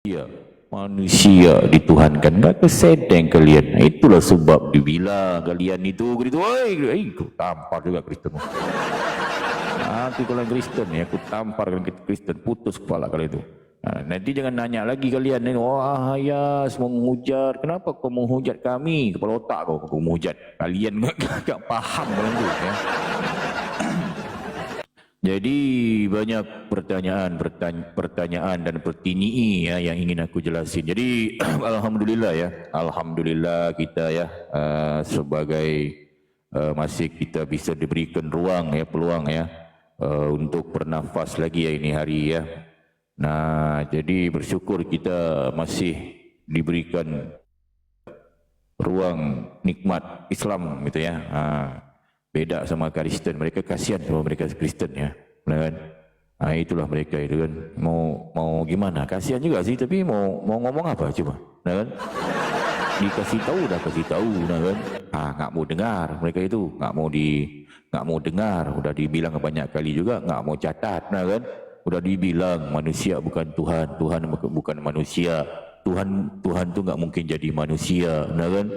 Ya, manusia dituhankan. Enggak kesedeng kalian. Itulah sebab dibilang kalian itu begitu. Aku tampar juga Kristen. Aku kalau Kristen ya, aku tampar kan Kristen, putus kepala kalian itu. Nah, nanti jangan nanya lagi kalian ini, wah ya semua menghujat. Kenapa kau menghujat kami? Kepala otak kau menghujat. Kalian enggak paham kalian itu ya. Jadi banyak pertanyaan dan pertanyaan ya yang ingin aku jelasin. Jadi alhamdulillah ya, alhamdulillah kita ya sebagai masih kita bisa diberikan ruang ya, peluang ya untuk bernafas lagi ya ini hari ya. Nah, jadi bersyukur kita masih diberikan ruang nikmat Islam gitu ya. Beda sama Kristen, mereka kasihan sama mereka Kristen ya, kan? Itulah mereka itu kan, mau gimana? Kasihan juga sih, tapi mau ngomong apa coba, kan? Dikasih tahu dah kasih tahu, kan? Nggak mau dengar mereka itu, nggak mau dengar, udah dibilang banyak kali juga, nggak mau catat, kan? Udah dibilang manusia bukan Tuhan, Tuhan bukan manusia, Tuhan tuh nggak mungkin jadi manusia, kan?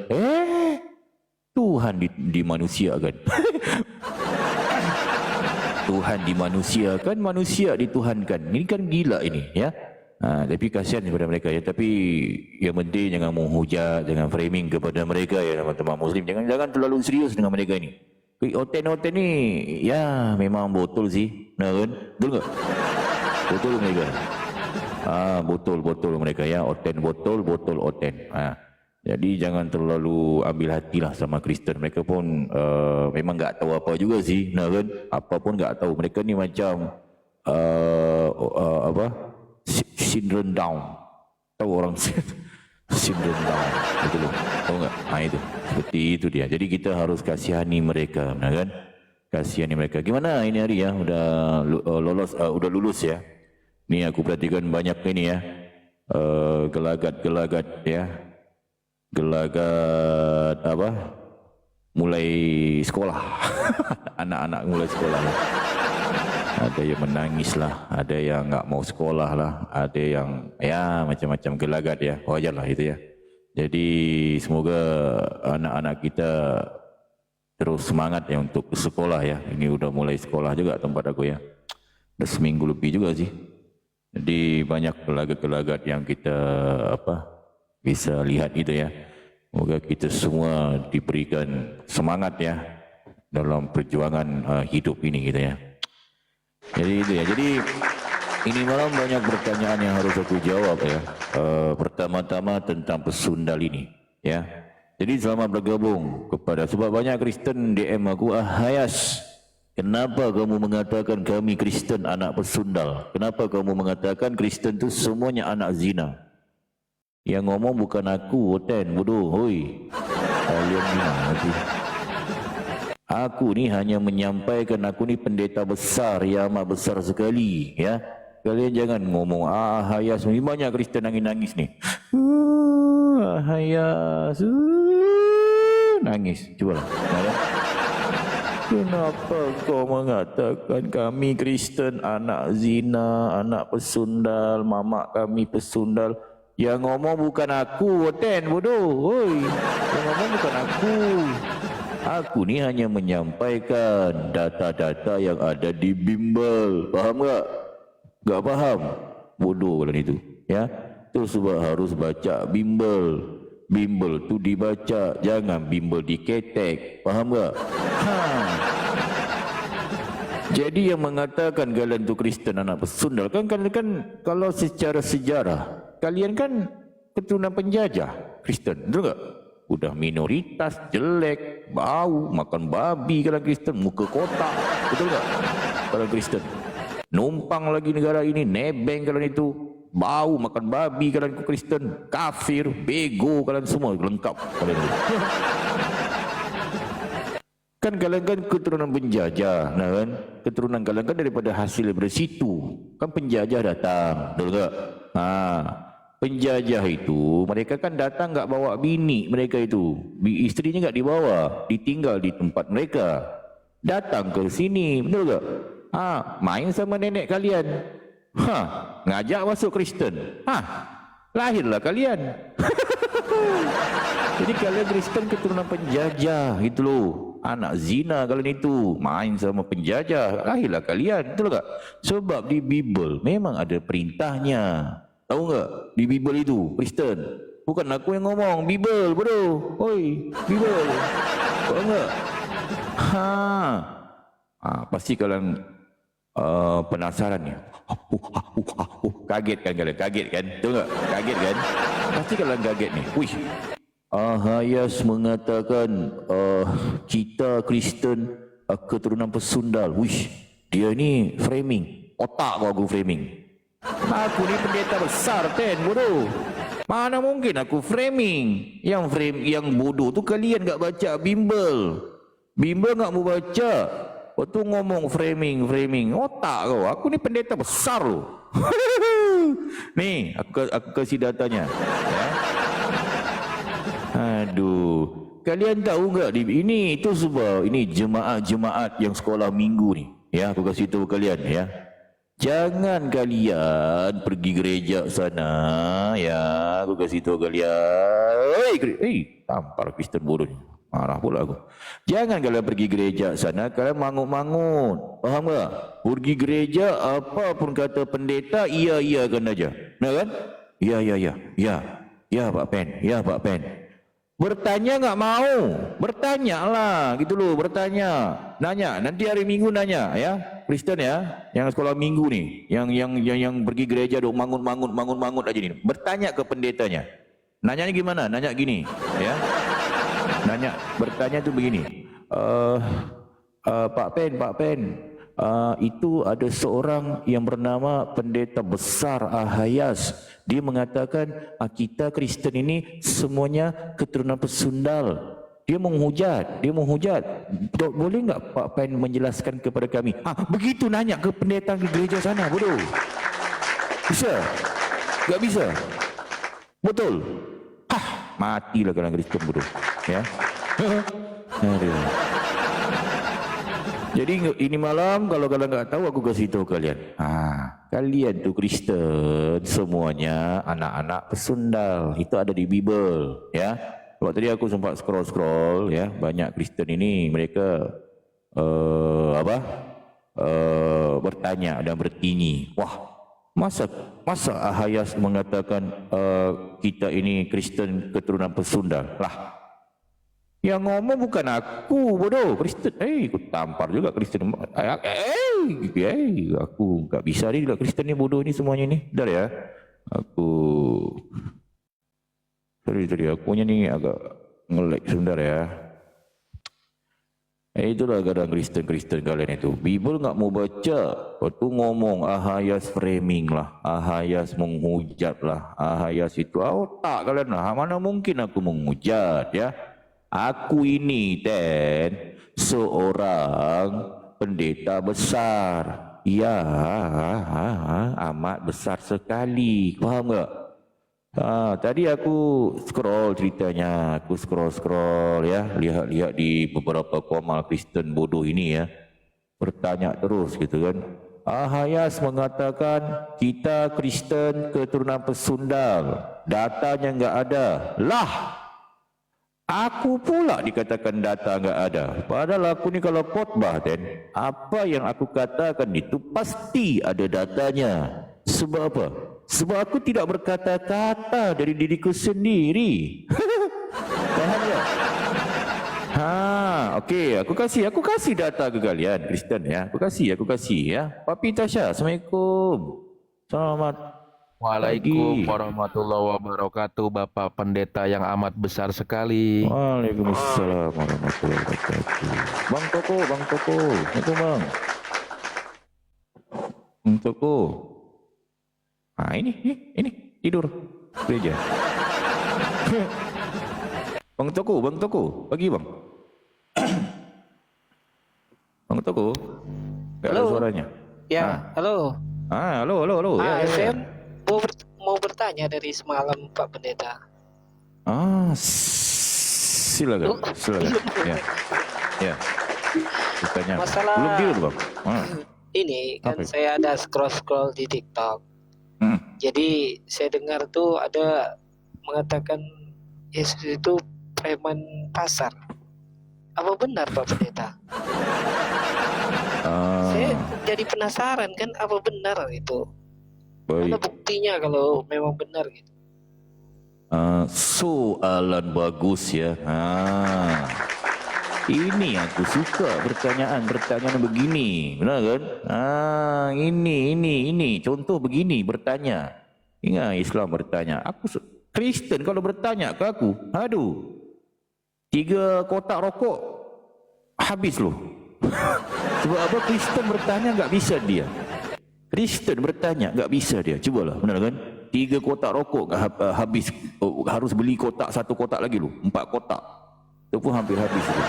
Tuhan dimanusiakan. Tuhan dimanusiakan, manusia dituhankan. Ini kan gila ini ya. Tapi kasihan kepada mereka ya. Tapi yang penting jangan menghujat, jangan framing kepada mereka ya teman-teman Muslim. Jangan terlalu serius dengan mereka ini. Oten ni ya memang botol sih. Nah kan? Betul enggak? Botol mereka. Botol mereka ya. Oten botol oten. Jadi jangan terlalu ambil hatilah sama Kristen. Mereka pun memang enggak tahu apa juga sih, nah kan? Apa pun enggak tahu. Mereka ni macam syndrome Down. Tahu orang syndrome Down, betul tak? Tahu enggak? Itu seperti itu dia. Jadi kita harus kasihani mereka, nah kan? Kasihani mereka. Gimana ini hari ya? Udah lulus ya. Ni aku perhatikan banyak ini ya. Gelagat ya. Gelagat mulai sekolah. Anak-anak mulai sekolah lah. Ada yang menangis lah, ada yang enggak mau sekolah lah, ada yang ya macam-macam gelagat ya. Wajar lah itu ya. Jadi semoga anak-anak kita terus semangat ya untuk sekolah ya. Ini udah mulai sekolah juga tempat aku ya. Udah seminggu lebih juga sih. Jadi banyak gelagat-gelagat yang kita bisa lihat itu ya. Semoga kita semua diberikan semangat ya dalam perjuangan hidup ini gitu ya. Jadi itu ya. Jadi ini malam banyak pertanyaan yang harus aku jawab ya. Pertama-tama tentang pesundal ini ya. Jadi selamat bergabung kepada, sebab banyak Kristen DM aku, Hayas, kenapa kamu mengatakan kami Kristen anak pesundal? Kenapa kamu mengatakan Kristen itu semuanya anak zina? Yang ngomong bukan aku, Oten, bodoh, hoi. Kalian ni nanti. Aku ni hanya menyampaikan, aku ni pendeta besar, yang amat besar sekali, ya. Kalian jangan ngomong, Hayas, ini banyak Kristen nangis-nangis ni. Hayas, nangis, cubalah. Kenapa kau mengatakan kami Kristen anak zina, anak pesundal, mamak kami pesundal? Yang ngomong bukan aku, Oten, bodoh. Hoi. Yang ngomong bukan aku. Aku ni hanya menyampaikan data-data yang ada di bimbel. Faham tak? Tak faham? Bodoh kalian itu. Ya? Itu sebab harus baca bimbel. Bimbel tu dibaca, jangan bimbel diketek. Faham tak? Jadi yang mengatakan kalian tu Kristen anak pesundal, kan kalau secara sejarah, kalian kan keturunan penjajah Kristen, betul tak? Udah minoritas, jelek, bau, makan babi kalian Kristen, muka kotak, betul tak? Kalian Kristen. Numpang lagi negara ini, nebeng kalian itu, bau, makan babi kalian Kristen, kafir, bego kalian semua, lengkap kalian itu. Kan kalian kan keturunan penjajah, nah kan? Keturunan kalian kan daripada hasil dari situ. Kan penjajah datang, betul tak? Penjajah itu, mereka kan datang enggak bawa bini mereka itu. Istrinya enggak dibawa, ditinggal di tempat mereka. Datang ke sini, betul tak? Main sama nenek kalian. Ngajak masuk Kristen. lahirlah kalian. Jadi kalian Kristen keturunan penjajah gitu loh. Anak zina kalian itu, main sama penjajah, lahirlah kalian, betul tak? Sebab di Bible memang ada perintahnya. Tahu enggak? Di Bible itu Kristen. Bukan aku yang ngomong, Bible, bodoh. Oi, Bible. Tahu enggak? Pasti kalian penasaran ya. Kaget kan kalian? Kaget kan? Tahu enggak? Kaget kan? Pasti kalian kaget nih. Wih. Ahayas mengatakan kita Kristen keturunan pesundal. Wih, dia ni framing. Otak kau aku framing. Aku ni pendeta besar ten, bodoh. Mana mungkin aku framing? Yang bodoh tu kalian enggak baca Bible. Bimbel enggak mau baca. Waktu ngomong framing. Otak kau. Aku ni pendeta besar loh. Nih, aku kasih datanya. Ya. Aduh, kalian tahu enggak ini itu sebab ini jemaat-jemaat yang sekolah minggu ni. Ya, aku kasih tahu kalian ya. Jangan kalian pergi gereja sana ya. Aku kasih tahu kalian. Tampar Kristen bodoh ni. Marah pula aku. Jangan kalian pergi gereja sana kalian mangut-mangut. Faham tak? Pergi gereja apapun kata pendeta iya kan aja. Nah kan? Ya. Ya Pak Pen. Ya Pak Pen. Bertanya enggak mau. Bertanyalah gitu loh, bertanya. Nanya, nanti hari Minggu nanya ya. Kristen ya, yang sekolah Minggu nih, yang pergi gereja dok mangut aja nih. Bertanya ke pendetanya. Nanyanya gimana? Nanya gini, ya. Nanya, bertanya tuh begini. Pak Pen, itu ada seorang yang bernama pendeta besar Ahayas. Dia mengatakan kita Kristen ini semuanya keturunan pesundal. Dia menghujat. Boleh enggak Pak Pen menjelaskan kepada kami? Begitu nanya ke pendeta di gereja sana, bodoh. Bisa? Enggak bisa? Betul? Matilah kalian Kristen bodoh. Ya. Aduh. Jadi ini malam kalau kalian enggak tahu aku kasih tahu kalian. Kalian tuh Kristen semuanya anak-anak pesundal. Itu ada di Bible, ya. Waktu tadi aku sempat scroll ya, banyak Kristen ini mereka bertanya dan bertini. Wah, masa Ahayas mengatakan kita ini Kristen keturunan pesundal? Lah, yang ngomong bukan aku, bodoh. Kristen, aku tampar juga Kristen. Aku enggak bisa ni juga Kristen ni bodoh ni semuanya ni. Bentar ya. Sorry, aku punya ni agak nge-lag sebentar ya. Itulah kadang Kristen kalian itu. Bible enggak mau baca. Waktu ngomong Ahayas framing lah. Ahayas menghujat lah. Ahayas itu otak kalian lah. Mana mungkin aku menghujat ya. Aku ini seorang pendeta besar. Ya, amat besar sekali. Faham tak? Tadi aku scroll ceritanya. Aku scroll ya. Lihat-lihat di beberapa komal Kristen bodoh ini ya. Bertanya terus gitu kan. Ahayas mengatakan kita Kristen keturunan pesundal. Datanya enggak ada. Lah, aku pula dikatakan data enggak ada. Padahal aku ni kalau khotbah apa yang aku katakan itu pasti ada datanya. Sebab apa? Sebab aku tidak berkata-kata dari diriku sendiri. Faham tak? Okey, aku kasih data ke kalian Kristen ya. Aku kasih ya. Papi Tasha, Assalamualaikum. Selamat Waalaikumsalam warahmatullahi wabarakatuh, Bapak Pendeta yang amat besar sekali. Waalaikumsalam warahmatullahi wabarakatuh. Bang Toko. Itu Bang. Bang Toko. Ini tidur gereja. Bang Toko, pagi Bang. Bang Toko. Enggak ada suaranya. Ya, halo. Halo. Saya mau bertanya dari semalam Pak Pendeta. Silakan. Ya. Bertanya. Masalah belum tidur Bang. Ini kan saya ada scroll di TikTok. Jadi saya dengar tuh ada mengatakan Yesus itu preman pasar. Apa benar Pak Pendeta? Saya jadi penasaran kan, apa benar itu? Mana Baik. buktinya kalau memang benar gitu? Soalan bagus ya. Ini aku suka pertanyaan begini, benar kan? Ini contoh begini bertanya. Ingat Islam bertanya. Kristen kalau bertanya ke aku, aduh, 3 kotak rokok habis loh. Sebab apa Kristen bertanya nggak bisa dia. Kristen bertanya nggak bisa dia. Cubalah, benar kan? 3 kotak rokok habis, harus beli satu kotak lagi loh, 4 kotak. Itu pun hampir habis itu.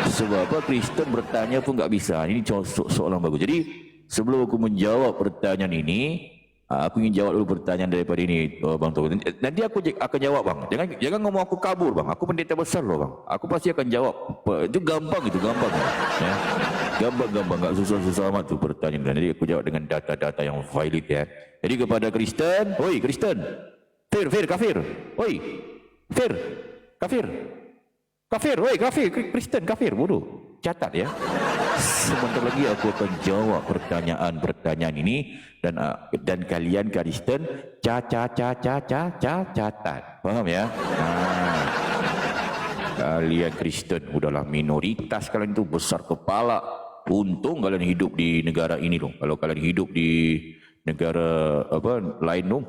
Sebab apa Kristen bertanya pun nggak bisa. Ini soalan bagus. Jadi sebelum aku menjawab pertanyaan ini, aku ingin jawab dulu pertanyaan daripada ini, Bang Tok. Nanti aku akan jawab, Bang. Jangan ngomong aku kabur, Bang. Aku pendeta besar loh, Bang. Aku pasti akan jawab. Itu gampang. Ya. Gampang, nggak susah-susah amat tuh pertanyaan. Jadi aku jawab dengan data-data yang valid ya. Jadi kepada Kristen, oi Kristen, Fir, kafir, oi, Fir, kafir. Kafir, woi kafir, Kristen kafir, bodoh. Catat ya. Sebentar lagi aku akan jawab pertanyaan ini dan kalian Kristen catat. Paham ya? Kalian Kristen udahlah minoritas, kalian itu besar kepala. Untung kalian hidup di negara ini loh. Kalau kalian hidup di negara lain loh,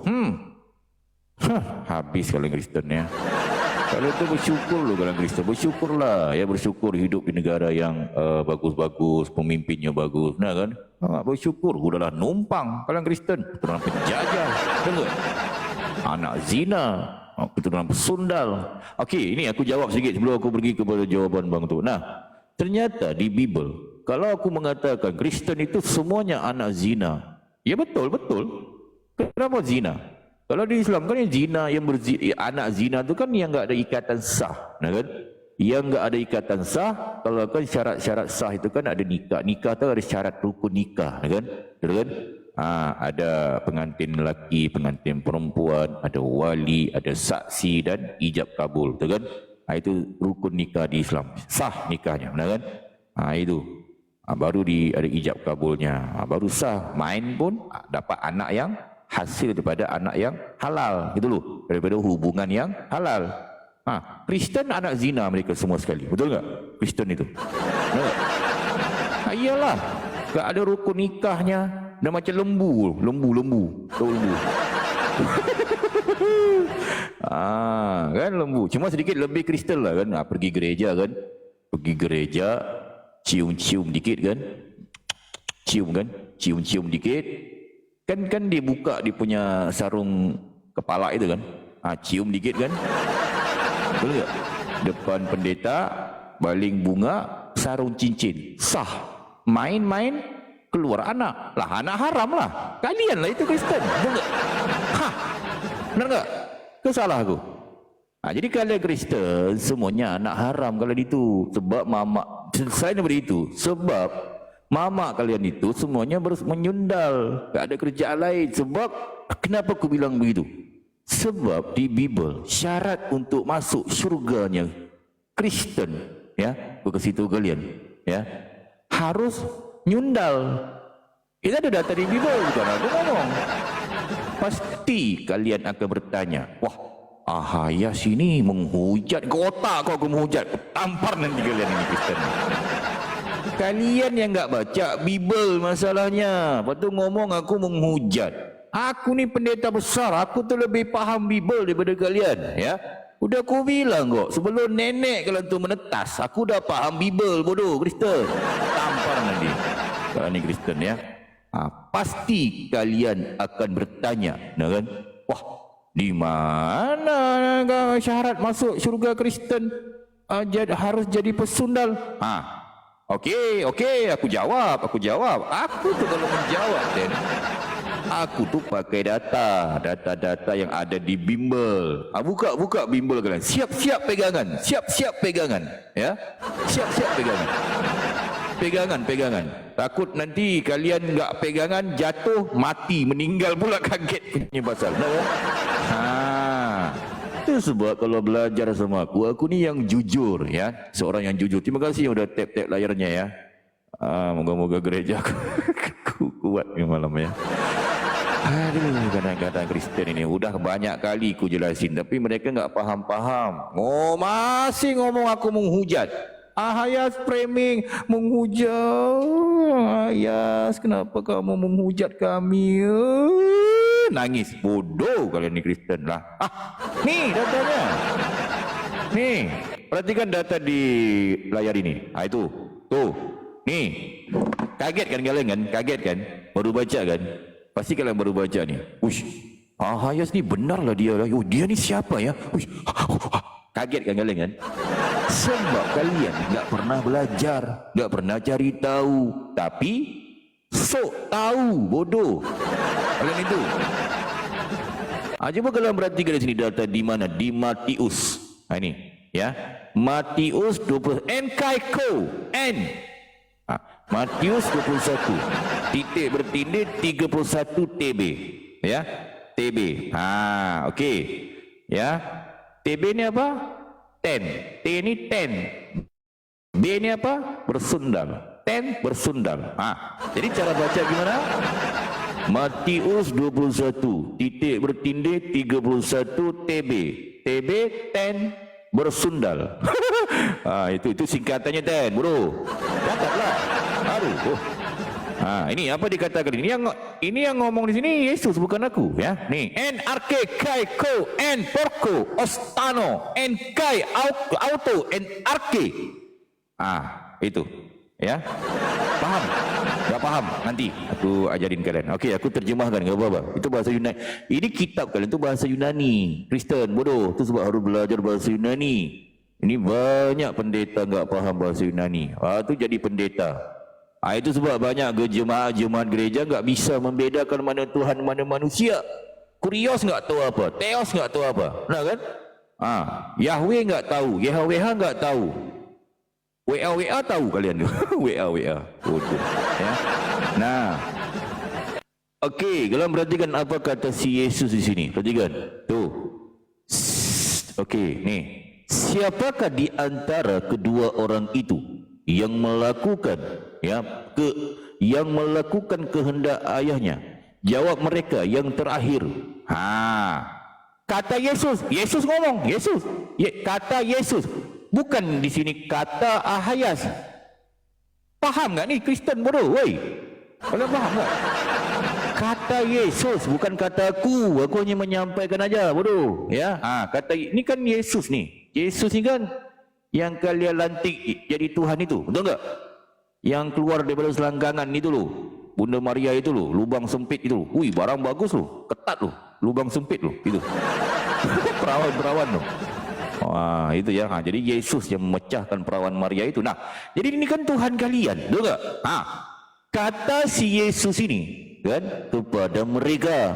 habis kalian Kristen ya. Kalau itu bersyukur loh kalian Kristen, bersyukurlah ya, bersyukur hidup di negara yang bagus-bagus, pemimpinnya bagus, nah kan? Bersyukur, udahlah numpang kalian Kristen, keturunan penjajah, dengar? Anak zina, keturunan pesundal. Okey, ini aku jawab sedikit sebelum aku pergi kepada jawaban Bang tu. Nah, ternyata di Bible, kalau aku mengatakan Kristen itu semuanya anak zina, ya betul. Kenapa zina? Kalau di Islam kan yang zina, anak zina itu kan yang enggak ada ikatan sah, nah kan? Yang enggak ada ikatan sah, kalau kan syarat-syarat sah itu kan ada nikah. Nikah itu ada syarat rukun nikah, nah kan? Betul kan? Ada pengantin lelaki, pengantin perempuan, ada wali, ada saksi dan ijab kabul, betul kan? Itu rukun nikah di Islam. Sah nikahnya, nah kan? Itu. Baru ada ijab kabulnya. Baru sah. Main pun dapat anak yang hasil daripada anak yang halal, gitu loh, daripada hubungan yang halal. Kristen anak zina mereka semua sekali, betul nggak? Kristen itu, iyalah, nggak ada rukun nikahnya, dah macam lembu, tahu lembu? Kan lembu, cuma sedikit lebih Kristen lah kan, pergi gereja, cium dikit kan, cium dikit. Kan dia buka dia punya sarung kepala itu kan. Cium dikit kan. Betul tak? Depan pendeta, baling bunga, sarung cincin. Sah. Main-main, keluar anak. Lah anak haram lah. Kalian lah itu Kristen. Betul tak? Benar tak? Kesalah aku. Jadi kalian Kristen semuanya anak haram kalian itu. Sebab mama, selain daripada itu, sebab mama kalian itu semuanya menyundal, tak ada kerjaan lain. Sebab kenapa aku bilang begitu? Sebab di Bible syarat untuk masuk syurganya Kristen, ya, aku kasih tahu kalian, ya, harus nyundal. Itu ada data di Bible, bukan aku ngomong. Pasti kalian akan bertanya, wah, Ahaya sini menghujat, kotak kau aku menghujat, tampar nanti kalian ini Kristen. Kalian yang enggak baca Bible masalahnya. Lepas tu ngomong aku menghujat. Aku ni pendeta besar, aku tu lebih faham Bible daripada kalian, ya. Udah aku bilang kok, sebelum nenek kalian tu menetas, aku dah faham Bible, bodoh Kristen. Tampar nanti. Kalau ni Kristen ya. Pasti kalian akan bertanya, nah kan? Wah, di mana syarat masuk syurga Kristen? Harus jadi pesundal. Okey, aku jawab. Aku tu kalau menjawab Dan aku tu pakai data yang ada di bimbel. Buka bimbel kalian. Siap-siap pegangan. Ya. Siap-siap pegangan. Pegangan. Takut nanti kalian enggak pegangan, jatuh, mati, meninggal pula, kaget punya pasal. Benar kan? Itu sebab kalau belajar sama aku ni yang jujur ya. Seorang yang jujur. Terima kasih yang udah tap-tap layarnya ya. Moga-moga gereja aku kuat ni malam ya. Aduh, kadang-kadang Kristen ini udah banyak kali ku jelasin tapi mereka enggak faham-faham. Oh, masih ngomong aku menghujat. Ahayas framing menghujat. Ahayas, kenapa kamu menghujat kami? Nangis. Bodoh kalian ni Kristen lah. Nih datanya. Nih, perhatikan data di layar ini. Itu. Tuh. Nih. Kaget kan kalian kan? Kaget kan? Baru baca kan? Pasti kalian baru baca ni. Uish. Ahayas ni benarlah dia lah. Oh, dia ni siapa ya? Uish. Kaget kan kalian kan? Sebab kalian enggak pernah belajar, enggak pernah cari tahu, tapi sok tahu, bodoh. Kalian itu. Cuba kalian perhatikan di sini data di mana? Di Matius. Ini, ya. Matius 20 Enkaiko N. Matius 21. Titik bertindih 31 TB. Ya. TB. Okey. Ya. TB ni apa? 10. T ni 10. B ni apa? Bersundal. 10 bersundal. Jadi cara baca gimana? Matius 21 titik bertindih 31 TB. TB 10 bersundal. Itu singkatannya 10, bro. Dapatlah. Aduh. Ini apa dikatakan ini? Ini yang ngomong di sini Yesus, bukan aku ya. Nih, en arke kai ko en porko ostano en kai auto en arke. Itu ya. Paham? Enggak paham? Nanti aku ajarin kalian. Okey, aku terjemahkan enggak apa-apa. Itu bahasa Yunani. Ini kitab kalian tu bahasa Yunani. Kristen bodoh. Tu sebab harus belajar bahasa Yunani. Ini banyak pendeta enggak paham bahasa Yunani. Tu jadi pendeta. Itu sebab banyak jemaat gereja enggak bisa membedakan mana Tuhan mana manusia. Kurios enggak tahu apa, Theos enggak tahu apa. Benar kan? Yahweh enggak tahu, YHWH enggak tahu. WA tahu kalian tu. WA. Bodoh ya. Nah. Okey, kalian perhatikan apa kata si Yesus di sini. Perhatikan. Tuh. Okey, nih. Siapakah di antara kedua orang itu yang melakukan yang melakukan kehendak ayahnya? Jawab mereka yang terakhir. Kata Yesus. Yesus ngomong. Yesus. Kata Yesus. Bukan di sini kata Ahayas. Paham enggak nih Kristen bodoh? Woi. Kalian paham enggak? Kata Yesus, bukan kata aku. Aku hanya menyampaikan aja, bodoh. Ya. Kata ini kan Yesus nih. Yesus ni kan yang kalian lantik jadi Tuhan itu, betul enggak? Yang keluar daripada selangkangan itu loh. Bunda Maria itu loh, lubang sempit itu loh. Wih, barang bagus loh, ketat loh, lubang sempit loh, itu. Perawan-perawan loh. Itu ya. Jadi Yesus yang memecahkan perawan Maria itu. Nah, jadi ini kan Tuhan kalian, betul enggak? Kata si Yesus ini kan kepada mereka,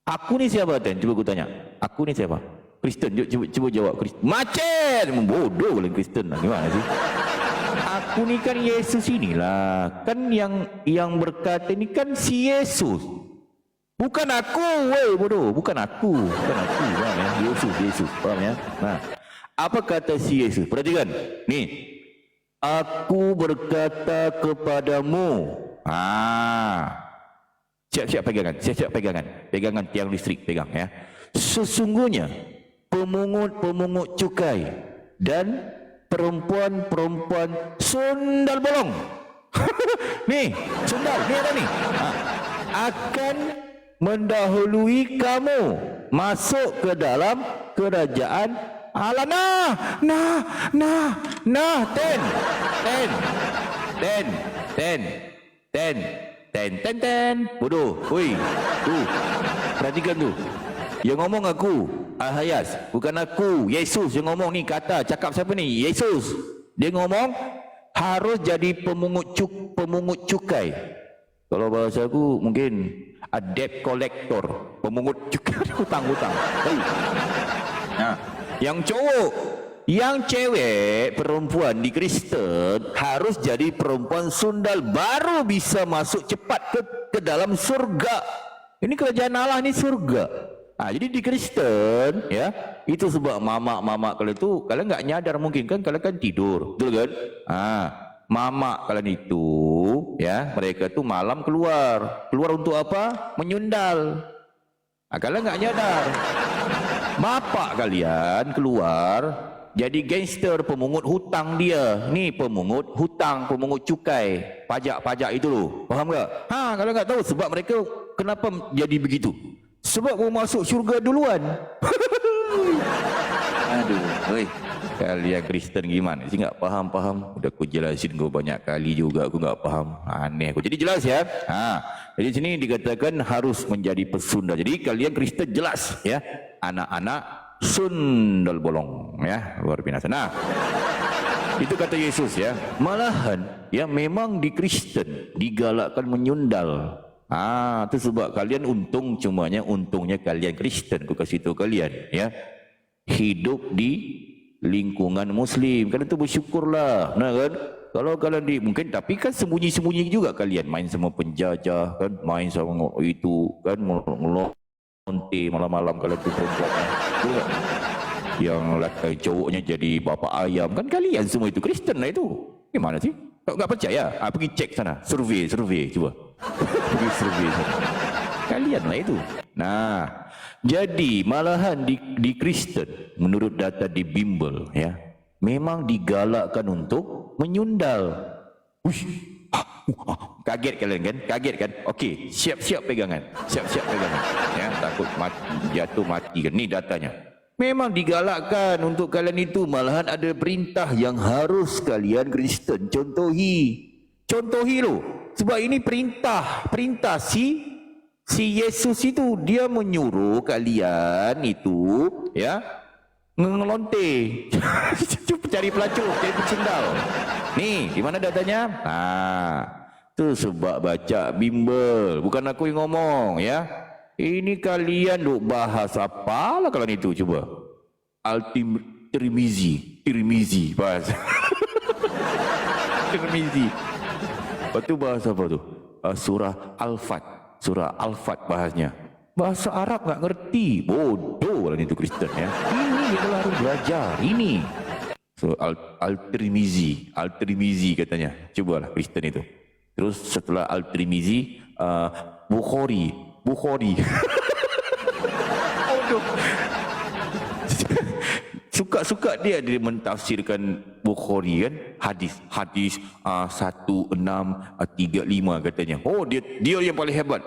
aku ni siapa Ten? Cuba aku tanya. Aku ni siapa? Kristen. Cuba jawab. Kristen. Macet. Bodoh kalian Kristen lah. Gimana sih? Aku ni kan Yesus inilah. Kan yang berkata ni kan si Yesus. Bukan aku, weh bodoh. Bukan aku. Faham ya? Yesus. Faham ya? Nah, apa kata si Yesus? Perhatikan. Nih. Aku berkata kepadamu. Siap-siap pegangan. Pegangan tiang listrik, pegang ya. Sesungguhnya pemungut cukai dan perempuan-perempuan sundal bolong. Nih, sundal, ni ada nih. Akan mendahului kamu masuk ke dalam kerajaan Allah. Ten. Bodoh. Oi. Tu. Perhatikan tu. Yang ngomong aku, Ahayas, bukan aku. Yesus yang ngomong ni, cakap siapa ni? Yesus. Dia ngomong harus jadi pemungut cukai. Kalau bahasa aku mungkin a debt collector, pemungut cukai, hutang. Nah, yang cowok Yang cewek perempuan di Kristen harus jadi perempuan sundal baru bisa masuk cepat ke dalam surga. Ini kerajaan Allah, ini surga. Jadi di Kristen ya, itu sebab mama kalian itu kalian nggak nyadar mungkin kan, kalian kan tidur, betul kan? Mama kalian itu ya, mereka tuh malam keluar untuk apa? Menyundal. Kalian nggak nyadar. Bapak kalian keluar jadi gangster, pemungut hutang dia. Nih pemungut hutang, pemungut cukai, pajak itu loh. Faham tak? Kalian nggak tahu sebab mereka kenapa jadi begitu? Sebab mau masuk syurga duluan. Aduh, oi. Kalian Kristen gimana sih, nggak paham? Udah aku jelasin kau banyak kali juga, aku nggak paham. Aneh aku. Jadi jelas ya. Jadi sini dikatakan harus menjadi pesundal. Jadi kalian Kristen jelas ya. Anak-anak sundal bolong ya, luar biasa. Nah, itu kata Yesus ya. Malahan ya, memang di Kristen digalakkan menyundal. Itu sebab kalian untungnya kalian Kristen, aku kasih tahu kalian ya. Hidup di lingkungan muslim, kalian tu bersyukurlah. Nah kan, kalau kalian mungkin tapi kan sembunyi-sembunyi juga kalian main sama penjajah kan, main sama itu kan, ngelonte malam-malam kalian tu perempuan kan? Yang laki cowoknya jadi bapa ayam kan, kalian semua itu Kristen lah itu. Gimana sih? Kau enggak percaya? Pergi cek sana, survei coba. Pergi survei sana. Kalian lah itu. Nah, jadi malahan di Kristen menurut data di Bimbel ya, memang digalakkan untuk menyundal. Kaget kalian kan? Kaget kan? Okey, siap-siap pegangan. Siap-siap pegangan. Ya, takut jatuh mati kan. Ni datanya. Memang digalakkan untuk kalian itu, malahan ada perintah yang harus kalian Kristen contohi loh. Sebab ini perintah si Yesus itu, dia menyuruh kalian itu ya ngelonte. Cari pelacur, cari pesundal. Nih, di mana datanya? Itu sebab baca Bimbel, bukan aku yang ngomong ya. Ini kalian duk bahas apalah kalian itu, coba. Tirmizi bahas. Tirmizi. Lepas tu bahas apa tu? Surah Al-Fat bahasnya. Bahasa Arab tak ngerti. Bodoh lah itu Kristen ya. Ini kita harus belajar. Ini. So, Al-Tirmizi katanya. Cubalah Kristen itu. Terus setelah Al-Tirmizi, Bukhari. Bodoh. Suka-suka dia mentafsirkan Bukhari kan, hadis 1635 katanya. Dia yang paling hebat.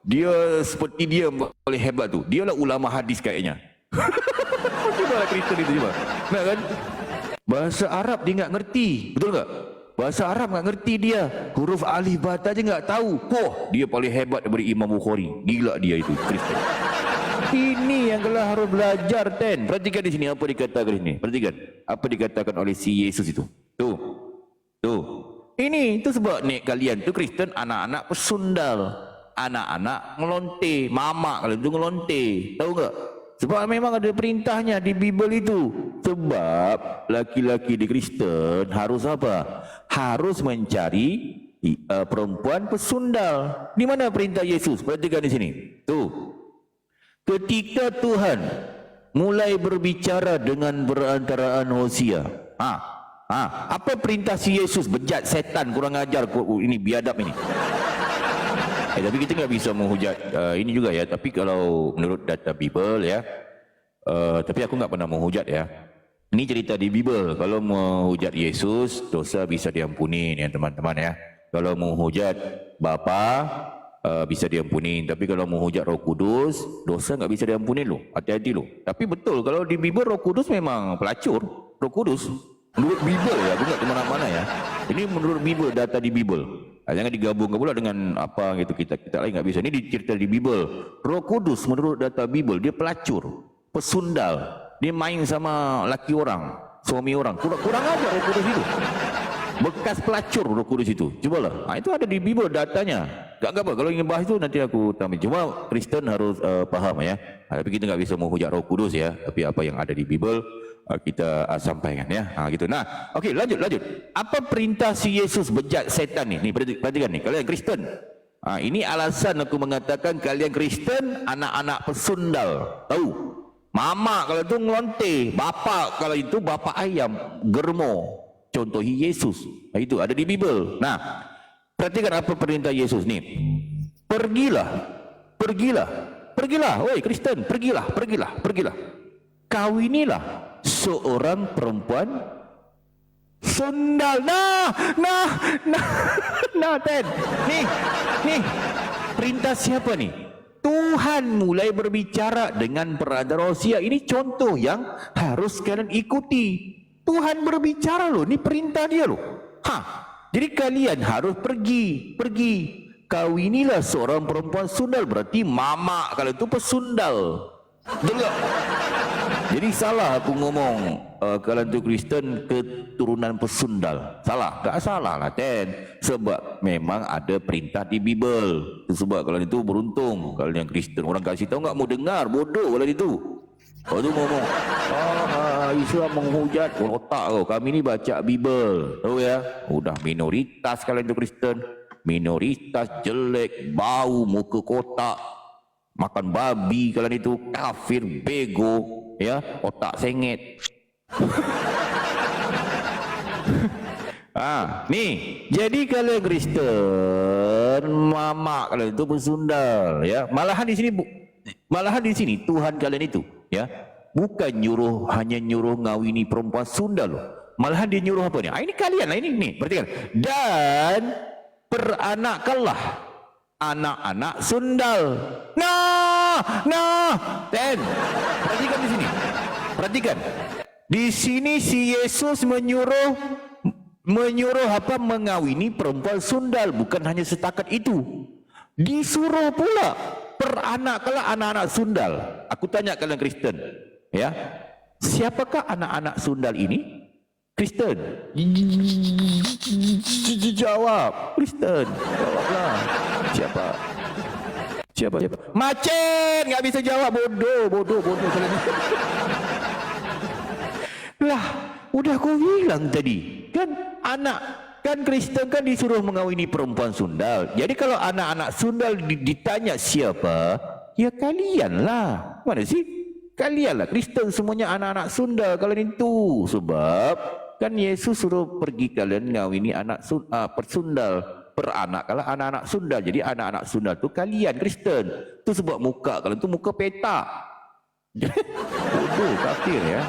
Dia seperti dia paling hebat tu. Dialah ulama hadis kayaknya. Cubalah Kristen itu cuba. Nah kan? Bahasa Arab dia enggak ngerti. Betul enggak? Bahasa Arab enggak ngerti dia. Huruf alif ba ta je enggak tahu. Dia paling hebat daripada Imam Bukhari. Gila dia itu Kristen. Ini yang kalian harus belajar, Ten. Perhatikan di sini apa dikatakan ini. Perhatikan apa dikatakan oleh si Yesus itu. Tuh. Ini itu sebab nek kalian tu Kristen, anak-anak pesundal, anak-anak ngelonte, mama kalian tu ngelonte. Tahu enggak? Sebab memang ada perintahnya di Bible itu. Sebab laki-laki di Kristen harus apa? Harus mencari perempuan pesundal. Di mana perintah Yesus? Perhatikan di sini. Tuh. Ketika Tuhan mulai berbicara dengan perantaraan Hosea. Apa perintah si Yesus? Bejat setan, kurang ajar, ini biadab ini. Tapi kita nggak bisa menghujat ini juga ya. Tapi kalau menurut data Bible ya, tapi aku nggak pernah menghujat ya. Ini cerita di Bible. Kalau menghujat Yesus, dosa bisa diampuni ya teman-teman ya. Kalau menghujat Bapa, bisa diampuni. Tapi kalau menghujat Roh Kudus, dosa nggak bisa diampuni loh. Hati-hati loh. Tapi betul kalau di Bible Roh Kudus memang pelacur. Roh Kudus menurut Bible ya, bukan kemana-mana ya. Ini menurut Bible, data di Bible. Jangan digabungkan pula dengan apa gitu, kita lain nggak bisa. Ini dicerita di Bible. Roh Kudus menurut data Bible dia pelacur, pesundal. Dia main sama laki orang, suami orang. Kurang aja Roh Kudus itu. Bekas pelacur Roh Kudus itu. Cubalah. Itu ada di Bible datanya. Gak apa, kalau ingin bahas itu nanti aku tambah. Cuma Kristen harus paham ya. Tapi kita nggak bisa menghujat Roh Kudus ya. Tapi apa yang ada di Bible kita sampaikan ya. Gitu. Nah, okey, lanjut. Apa perintah si Yesus bejat setan ni? Ni perhatikan ni, kalian Kristen. Ini alasan aku mengatakan kalian Kristen anak-anak pesundal. Tahu? Mama kalau itu ngelonte, bapa kalau itu bapa ayam, germo. Contohi Yesus. Itu ada di Bible. Nah, perhatikan apa perintah Yesus ni. Pergilah. Oi Kristen, pergilah. Kawinilah seorang perempuan sundal. Nah, Ten. Nih. Perintah siapa ni? Tuhan mulai berbicara dengan Perdana Rosia. Ini contoh yang harus kalian ikuti. Tuhan berbicara loh, ini perintah dia loh. Jadi kalian harus pergi. Kawinilah seorang perempuan sundal, berarti mama kalau itu pesundal. Betul tak? Jadi salah aku ngomong kalian tu Kristen keturunan pesundal. Salah? Tak salah lah Ten. Sebab memang ada perintah di Bible. Sebab kalian itu beruntung. Kalian Kristen, orang kasih tahu enggak mau dengar, bodoh kalian itu. Kau tu ngomong, Islam menghujat, otak kau. Kami ni baca Bible. Tahu ya? Udah minoritas kalian tu Kristen. Minoritas jelek, bau, muka kotak, makan babi kalian itu, kafir, bego, ya, otak sengit. Nih, jadi kalian Kristen, mama kalian itu bersundal, ya. Malahan di sini Tuhan kalian itu, ya, bukan hanya nyuruh ngawini perempuan sundal loh. Malahan dia nyuruh apa ni? Ini kalian lah ini nih, perhatikan. Dan peranakkanlah anak-anak sundal. Ten, perhatikan di sini. Perhatikan. Di sini si Yesus menyuruh apa? Mengawini perempuan sundal. Bukan hanya setakat itu. Disuruh pula peranakkanlah anak-anak sundal. Aku tanya kalian Kristen, ya. Siapakah anak-anak sundal ini? Kristen. Jawab. Kristen. Jawablah. Siapa? Macen. Enggak bisa jawab. Bodoh kalian. Lah, udah aku bilang tadi. Kan Kristen kan disuruh mengawini perempuan sundal. Jadi kalau anak-anak sundal ditanya siapa? Ya kalian lah. Mana sih? Kalian lah. Kristen semuanya anak-anak sundal kalian itu. Sebab kan Yesus suruh pergi kalian ngawini anak persundal, peranakkanlah anak-anak sundal. Jadi anak-anak sundal tu kalian Kristen. Tu sebab muka kalian tu muka petak. Bodoh, kafir ya.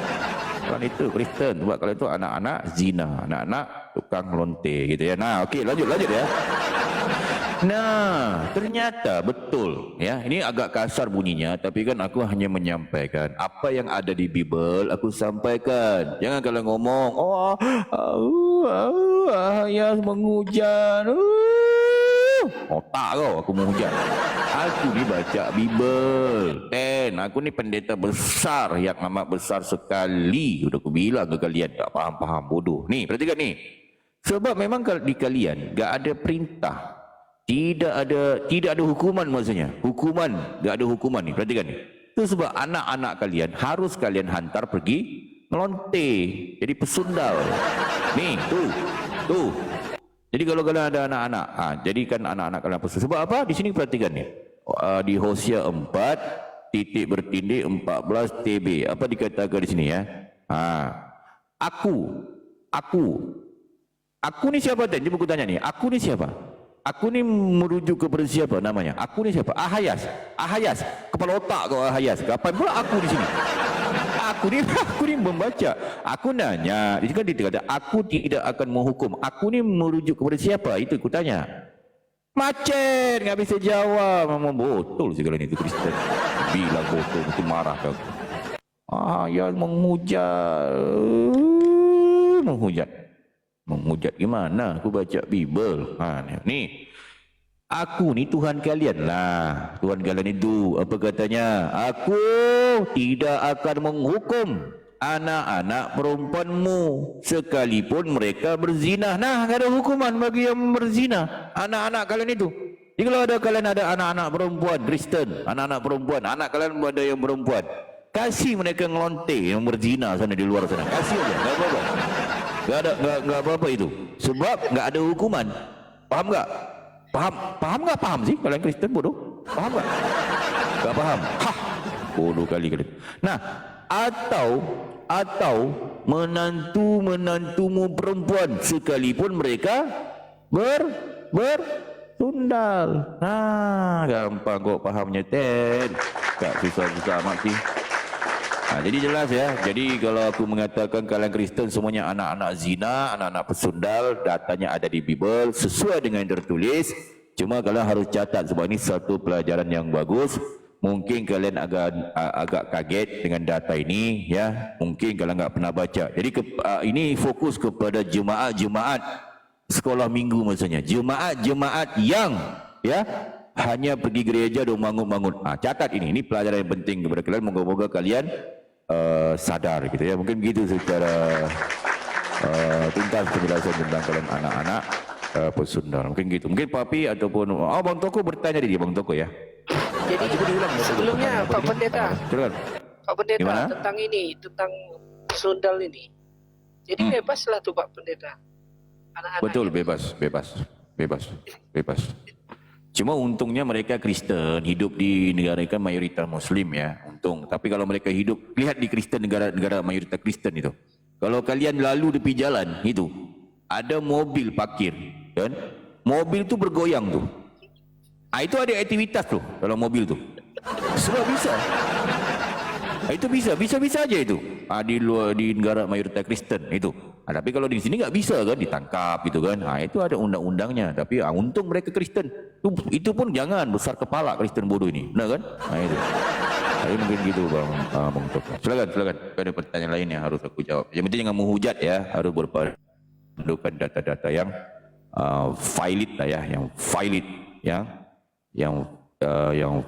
Kalian itu Kristen sebab kalian tu anak-anak zina, anak-anak tukang lonte gitu ya. Nah, okey, lanjut ya. Nah, ternyata betul ya. Ini agak kasar bunyinya, tapi kan aku hanya menyampaikan apa yang ada di Bible. Aku sampaikan. Jangan kalian ngomong, ayah menghujat. Otak kau, aku menghujat. Aku ni baca Bible. Aku ni pendeta besar yang amat besar sekali. Sudah aku bilang ke kalian, tak faham bodoh. Ni, perhatikan ni. Sebab memang di kalian tak ada perintah. Tidak ada hukuman maksudnya. Hukuman, tak ada hukuman ni. Perhatikan ni. Itu sebab anak-anak kalian harus kalian hantar pergi melonte. Jadi pesundal. Ni, tu. Jadi kalau kalian ada anak-anak, jadikan anak-anak kalian pesundal. Sebab apa? Di sini perhatikan ni. Di Hosea 4 titik bertindih 14 TB. Apa dikatakan di sini ya? Aku ni siapa dan dia buku tanya ni. Aku ni siapa? Aku ni merujuk kepada siapa namanya? Aku ni siapa? Ahayas. Kepala otak kau Ahayas. Kapan pula aku di sini? Aku ni membaca. Aku nanya. Di sini kan dia kata, aku tidak akan menghukum. Aku ni merujuk kepada siapa? Itu aku tanya. Macet, enggak bisa jawab. Memang botol segala itu Kristen. Bilang botol itu marah kau. Ahayas menghujat gimana? Aku baca Bible. Ni. Aku ni Tuhan kalian lah. Tuhan kalian itu apa katanya? Aku tidak akan menghukum anak-anak perempuanmu sekalipun mereka berzina. Nah, tak ada hukuman bagi yang berzina. Anak-anak kalian itu. Jadi kalau kalian ada anak-anak perempuan Kristen, anak-anak perempuan, anak kalian ada yang perempuan, Kasih mereka ngelonte yang berzina sana di luar sana. Kasih aja, enggak apa-apa. Enggak apa-apa itu. Sebab enggak ada hukuman. Paham enggak? Paham enggak paham sih kalian Kristen bodoh? Paham enggak? Enggak paham. Hah. Bodoh kali kalian. Nah, atau menantumu perempuan sekalipun mereka bersundal. Nah, gampang kok pahamnya, Ten. Tak susah-susah amat sih. Nah, jadi jelas ya. Jadi kalau aku mengatakan kalian Kristen semuanya anak-anak zina, anak-anak pesundal, datanya ada di Bible sesuai dengan yang tertulis. Cuma kalian harus catat sebab ini satu pelajaran yang bagus. Mungkin kalian agak kaget dengan data ini ya. Mungkin kalian enggak pernah baca. Jadi ini fokus kepada jemaat-jemaat sekolah minggu maksudnya. Jemaat-jemaat yang ya hanya pergi gereja dan bangun-bangun. Catat ini pelajaran yang penting kepada kalian. Moga-moga kalian sadar gitu ya. Mungkin begitu secara tuntas penjelasan tentang kalian anak-anak pesundal. Mungkin gitu. Mungkin Papi ataupun Bang Toko bertanya dia Bang Toko ya. Jadi sebelumnya Pak Pendeta, Pak Pendeta Gimana? tentang pesundal ini. Jadi bebaslah tuh Pak Pendeta. Anak-anak Betul, yang- bebas. Cuma untungnya mereka Kristen, hidup di negara kan mayoritas Muslim ya, untung. Tapi kalau mereka hidup, lihat di Kristen negara mayoritas Kristen itu. Kalau kalian lalu di jalan itu, ada mobil parkir, kan? Mobil itu bergoyang tuh. Itu ada aktivitas tuh dalam mobil tuh. Semua bisa. Itu bisa aja itu. Di negara mayoritas Kristen itu. Tapi kalau di sini nggak bisa kan, ditangkap gitu kan. Itu ada undang-undangnya. Tapi untung mereka Kristen. Itu pun jangan besar kepala Kristen bodoh ini, benar kan? Itu. Tapi mungkin gitu Bang Toko. Silakan. Ada pertanyaan lain yang harus aku jawab. Yang penting jangan menghujat ya. Harus berpandukan data-data yang valid lah ya, yang valid ya. Yang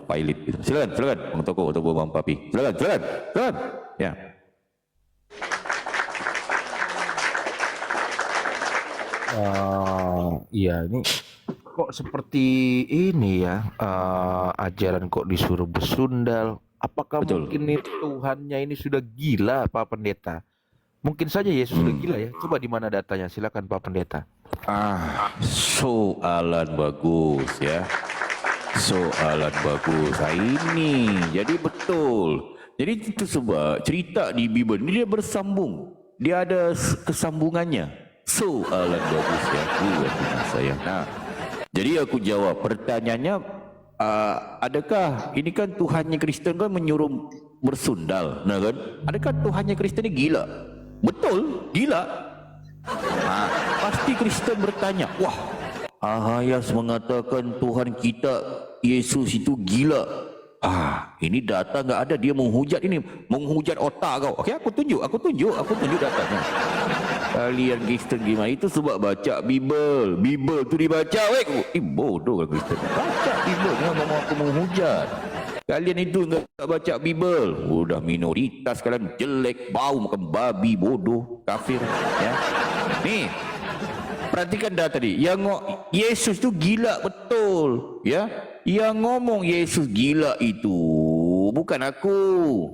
pilot gitu. Silakan Bang Toko atau Bang Papi. Silakan. Ya. Iya, ini kok seperti ini ya, ajaran kok disuruh bersundal. Apakah Betul. mungkin ini Tuhannya ini sudah gila, Pak Pendeta? Mungkin saja Yesus sudah gila ya. Coba di mana datanya? Silakan Pak Pendeta. Soalan bagus ya. Soalan bagus. Ini jadi betul. Jadi itu sebab cerita di Bible ini dia bersambung. Dia ada kesambungannya. Soalan bagus ya. Luar biasa ya. Nah, jadi aku jawab pertanyaannya, adakah ini kan Tuhannya Kristen kan menyuruh bersundal, nah kan? Adakah Tuhannya Kristen ini gila? Betul, gila. Pasti Kristen bertanya, wah, Ahayas mengatakan Tuhan kita Yesus itu gila. Ini data nggak ada, dia menghujat otak kau. Okey, aku tunjuk datanya. Kalian Kristen gimana? Itu sebab baca Bible tu dibaca, bodoh kan Kristen. Baca Bible, jangan ngomong aku menghujat. Kalian itu enggak baca Bible. Udah minoritas kalian, jelek, bau makan babi, bodoh, kafir ya. Nih, perhatikan data tadi. Yesus tu gila betul, ya. Yang ngomong Yesus gila itu bukan aku.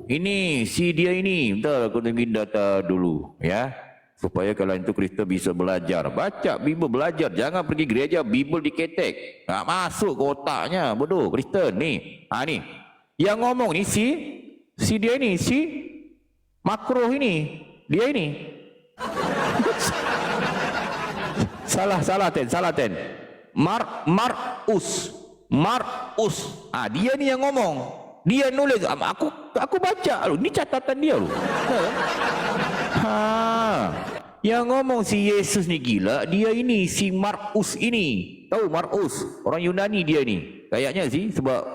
Ini si dia ini. Bentar aku tunjukin data dulu, ya. Supaya kalian itu Kristen bisa belajar. Baca Bible, belajar. Jangan pergi gereja Bible diketek. Tak masuk ke otaknya, bodoh Kristen nih. Nih. Yang ngomong ni si dia ini, si makro ini, dia ini. salah ten. Markus. Dia ni yang ngomong. Dia nulis. Aku baca lu. Ni catatan dia lu. Yang ngomong si Yesus ni gila, dia ini si Markus ini. Tahu Markus? Orang Yunani dia ni. Kayaknya sih sebab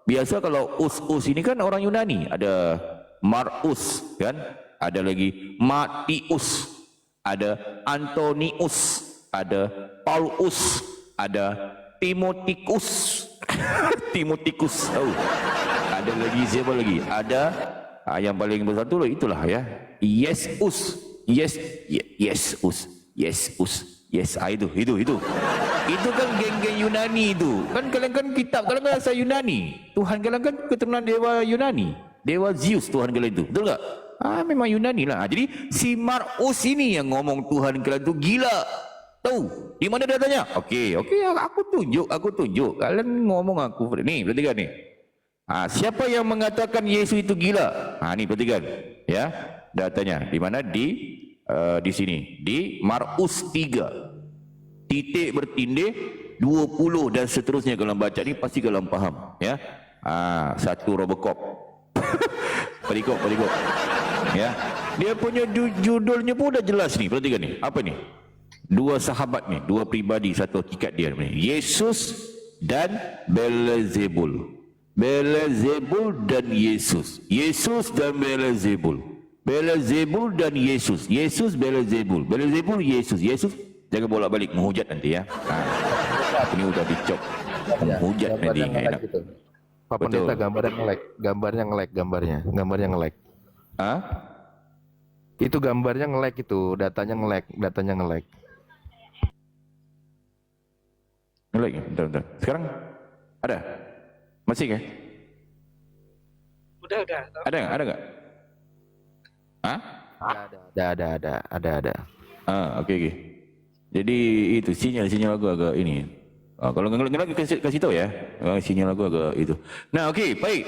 biasa kalau us ini kan orang Yunani. Ada Markus kan? Ada lagi Matius, ada Antonius, ada Paulus, ada Timotikus. Tahu. Ada lagi siapa lagi? Ada yang paling besar tu itulah ya. Yesus. Itu kan geng-geng Yunani itu. Kan kalian kan kitab, kalian kan asal Yunani. Tuhan kalian kan keturunan dewa Yunani. Dewa Zeus Tuhan kalian itu. Betul tak? Memang Yunani lah. Jadi si Marus ini yang ngomong Tuhan kalian itu gila. Tahu? Di mana datanya? Okey, aku tunjuk. Kalian ngomong aku. Ni, perhatikan ni. Siapa yang mengatakan Yesus itu gila? Ni perhatikan. Ya, datanya. Di mana? Di sini. Di Markus 3. Titik bertindih 20 dan seterusnya. Kalau baca ni pasti kalian faham. Ya. Satu Robocop. Perikop. Ya. Dia punya judulnya pun dah jelas ni. Perhatikan ni. Apa ni? Dua sahabat ni, dua pribadi, satu hakikat dia ni. Yesus dan Beelzebul. Beelzebul dan Yesus. Yesus dan Beelzebul. Beelzebul dan Yesus. Yesus Beelzebul. Beelzebul Yesus. Yesus jangan bolak-balik menghujat nanti ya. Ini udah dicop. Menghujat nanti enak. Pak Pendeta gambarnya nge-lag. Itu gambarnya nge-lag itu, datanya nge-lag. Lagi, bentar. Sekarang ada? Masih ke? Udah. Ada nggak? Ada. Okey. Jadi itu sinyal aku agak ini. Kalau ngelak kasih tahu ya. Sinyal aku agak itu. Nah, okey, baik.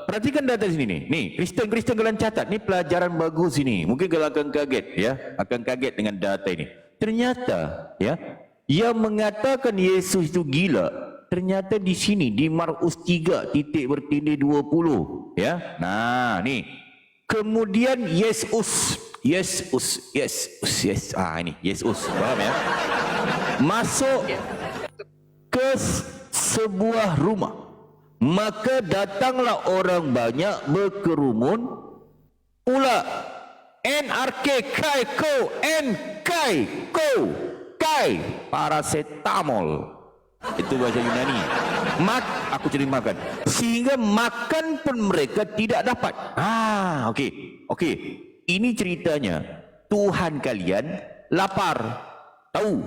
Perhatikan data sini nih. Nih, Kristen kalian catat. Ini pelajaran bagus ini. Mungkin kalian akan kaget ya. Akan kaget dengan data ini. Ternyata ya, yang mengatakan Yesus itu gila, ternyata di sini di Markus 3 titik bertindih 20 ya. Nah, nih. Kemudian Yesus. Ini Yesus. Paham ya? Masuk ke sebuah rumah. Maka datanglah orang banyak berkerumun pula. Kai paracetamol. Itu bahasa Yunani. Aku cari makan. Sehingga makan pun mereka tidak dapat. Okey. Ini ceritanya. Tuhan kalian lapar. Tahu?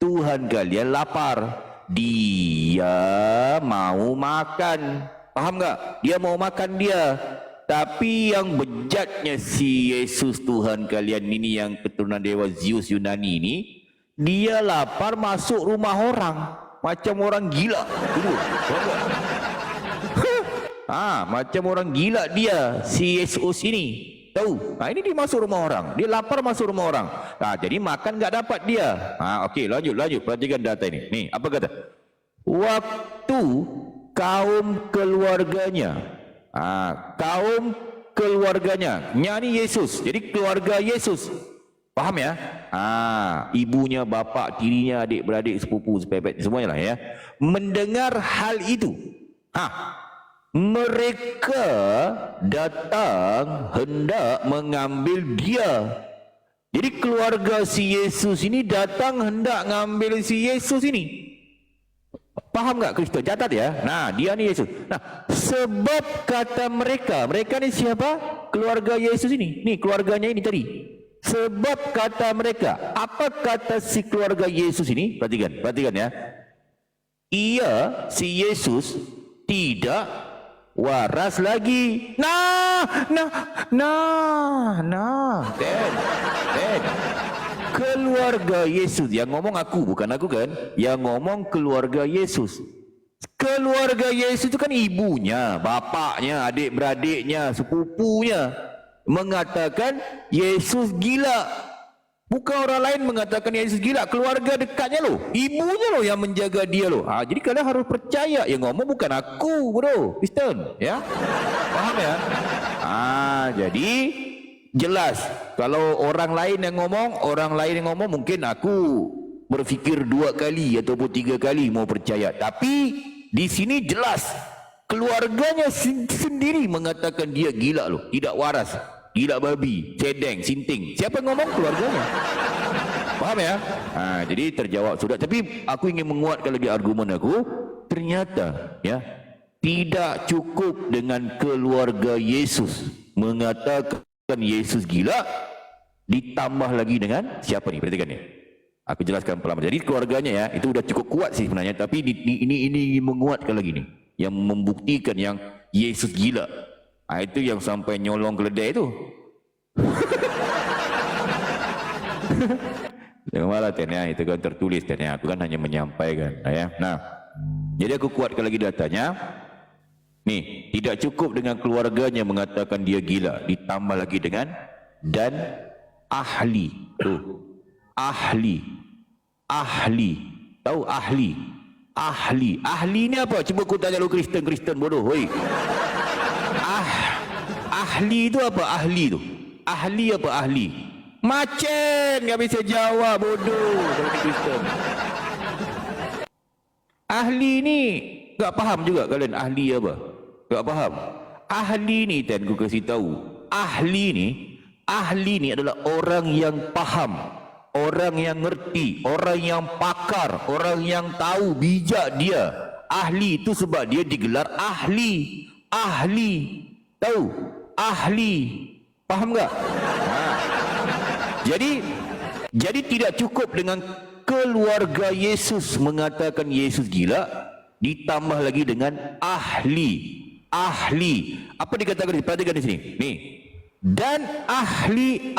Tuhan kalian lapar. Dia mau makan. Faham tak? Dia mau makan dia. Tapi yang bejatnya si Yesus Tuhan kalian ini, yang keturunan Dewa Zeus Yunani ini, dia lapar masuk rumah orang. Macam orang gila. Macam orang gila dia, si Yesus ini. Tahu? Ini dia masuk rumah orang. Dia lapar masuk rumah orang. Jadi makan tak dapat dia. Okey, lanjut. Perhatikan data ini. Ni, apa kata? Waktu kaum keluarganya. Nyani Yesus. Jadi keluarga Yesus. Faham ya? Ibunya, bapa, tirinya, adik-beradik, sepupu, sepepet, semuanya lah ya. Mendengar hal itu. Mereka datang hendak mengambil dia. Jadi keluarga si Yesus ini datang hendak mengambil si Yesus ini. Paham tak Kristo? Catat ya. Nah, dia ni Yesus. Nah, sebab kata mereka ni siapa? Keluarga Yesus ini. Ni keluarganya ini tadi. Sebab kata mereka. Apa kata si keluarga Yesus ini? Perhatikan ya. Si Yesus tidak waras lagi. Dad. Keluarga Yesus yang ngomong aku, bukan aku kan? Yang ngomong keluarga Yesus. Keluarga Yesus itu kan ibunya, bapaknya, adik-beradiknya, sepupunya mengatakan Yesus gila. Bukan orang lain mengatakan Yesus gila, keluarga dekatnya loh, ibunya loh yang menjaga dia loh. Jadi kalian harus percaya yang ngomong bukan aku, bro, Kristen, ya. Paham ya? Jadi jelas kalau orang lain yang ngomong mungkin aku berfikir 2 kali ataupun 3 kali mau percaya. Tapi di sini jelas keluarganya sendiri mengatakan dia gila loh, tidak waras. Gila babi, cedeng, sinting. Siapa yang ngomong? Keluarganya. Paham ya? Jadi terjawab sudah. Tapi aku ingin menguatkan lagi argumen aku. Ternyata ya, tidak cukup dengan keluarga Yesus mengatakan Yesus gila, ditambah lagi dengan siapa ni? Perhatikan ni. Aku jelaskan pelan. Jadi keluarganya ya, itu sudah cukup kuat sih sebenarnya. Tapi ini menguatkan lagi ni, yang membuktikan yang Yesus gila. Itu yang sampai nyolong keledai tu. Jangan marah Ten ya, itu kan tertulis Ten ya. Aku kan hanya menyampaikan ya. Nah, jadi aku kuatkan lagi datanya. Nih, tidak cukup dengan keluarganya mengatakan dia gila, ditambah lagi dengan dan ahli. Tuh. Ahli. Tahu ahli? Ahli ni apa? Cuba aku tanya lu Kristen bodoh. Hoi. Ahli itu apa? Ahli tu. Ahli apa ahli? Macen, enggak bisa jawab bodoh kalau Kristen. Ahli ni enggak faham juga kalian ahli apa? Enggak faham. Ahli ni Tan aku kasih tahu. Ahli ni adalah orang yang faham, orang yang ngerti, orang yang pakar, orang yang tahu bijak dia. Ahli itu sebab dia digelar ahli. Ahli. Tahu? Ahli. Faham enggak? Jadi tidak cukup dengan keluarga Yesus mengatakan Yesus gila, ditambah lagi dengan ahli. Apa dikatakan? Perhatikan di sini. Nih. Dan ahli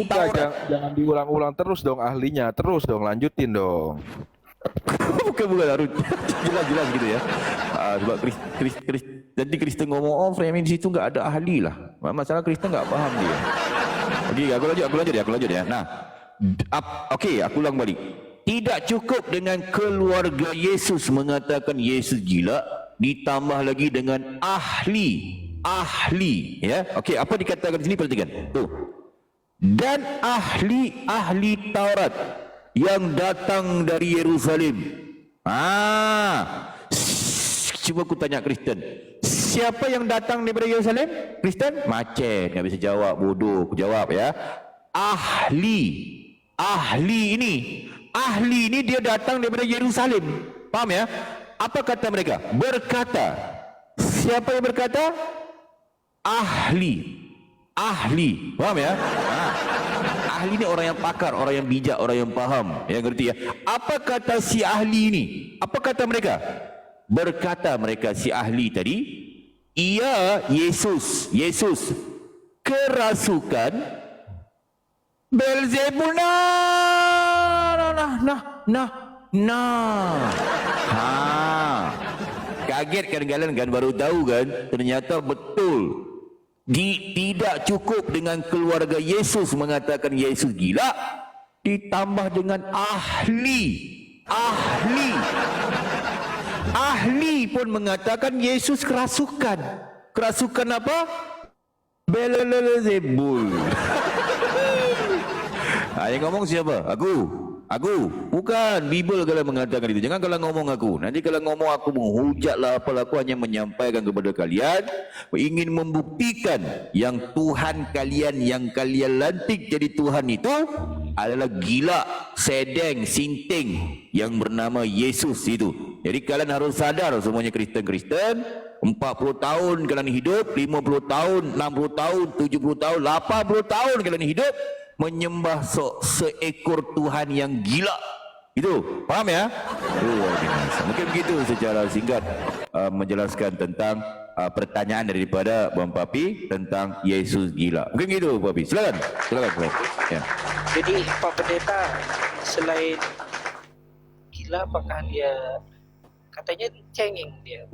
Taurat. Jangan diulang-ulang terus dong ahlinya. Terus dong, lanjutin dong. bukan harus jelas gitu ya. Sebab jadi Kristen ngomong framing di situ enggak ada ahli lah. Masalah Kristen enggak paham dia. Okey, aku lanjut ya. Nah, okey, aku ulang balik. Tidak cukup dengan keluarga Yesus mengatakan Yesus gila, ditambah lagi dengan ahli ya. Okey, apa dikatakan di sini? Perhatikan. Tuh. Dan ahli Taurat yang datang dari Yerusalem. Cuba aku tanya Kristen, siapa yang datang daripada Yerusalem? Kristen? Macen, enggak bisa jawab, bodoh. Aku jawab ya. Ahli ini dia datang daripada Yerusalem. Faham ya? Apa kata mereka? Berkata. Siapa yang berkata? Ahli. Faham ya? Ahli ni orang yang pakar, orang yang bijak, orang yang faham. Yang ngerti ya? Apa kata si ahli ini? Apa kata mereka? Berkata mereka si ahli tadi, ia Yesus kerasukan Beelzebul. Kaget kan kalian kan, baru tahu kan? Ternyata betul. Tidak cukup dengan keluarga Yesus mengatakan Yesus gila, ditambah dengan ahli pun mengatakan Yesus kerasukan. Kerasukan apa? Beelzebul. Yang ngomong siapa? Aku. Bukan Bible kalau mengatakan itu. Jangan kalau ngomong aku. Nanti kalau ngomong aku menghujatlah apalah, aku hanya menyampaikan kepada kalian, ingin membuktikan yang Tuhan kalian yang kalian lantik jadi Tuhan itu adalah gila, sedeng, sinting yang bernama Yesus itu. Jadi kalian harus sadar semuanya Kristen-Kristen, 40 tahun kalian hidup, 50 tahun, 60 tahun, 70 tahun, 80 tahun kalian hidup menyembah seekor Tuhan yang gila. Itu, paham ya? Mungkin begitu secara singkat menjelaskan tentang pertanyaan daripada Bang Papi tentang Yesus gila. Mungkin gitu Papi. Silakan. Ya. Jadi Pak Pendeta, selain gila, apakah dia katanya cengeng dia?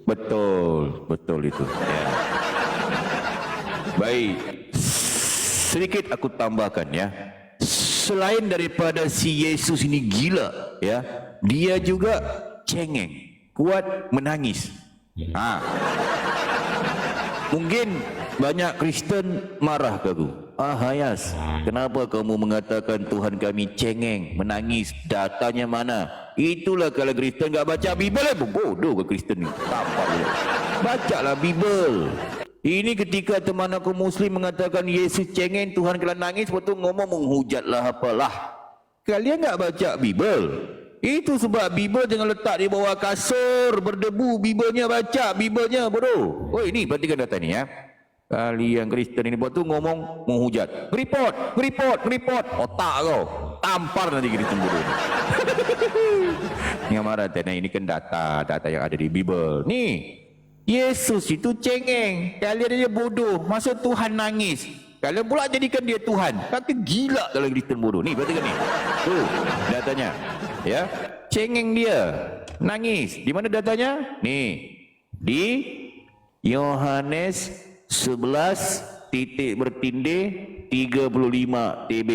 Betul itu. Ya. Baik. Sedikit aku tambahkan ya. Selain daripada si Yesus ini gila ya, dia juga cengeng, kuat menangis. Mungkin banyak Kristen marah ke aku. Hayas, kenapa kamu mengatakan Tuhan kami cengeng, menangis? Datanya mana? Itulah kalau Kristen enggak baca Bible, bodoh ke Kristen ni. Bacalah Bible. Ini ketika teman aku Muslim mengatakan Yesus cengeng, Tuhan kalian nangis, betul ngomong menghujatlah apalah. Kalian enggak baca Bible. Itu sebab Bible jangan letak di bawah kasur berdebu. Biblenya baca, Biblenya bodoh. Oh ini perhatikan data ni ya. Kalian Kristen ini buat tu ngomong menghujat. Report. Otak kau. Tampar nanti Kristen bodoh. Yang marah tanya ini kan data yang ada di Bible. Nih. Yesus itu cengeng. Kalian aja bodoh. Masa Tuhan nangis? Kalian pula jadikan dia Tuhan. Kata gila kalau Kristen bodoh. Ni, perhatikan ni. Tuh, datanya. Ya, cengeng dia. Nangis. Di mana datanya? Nih. Di Yohanes 11 titik bertindih 35 TB.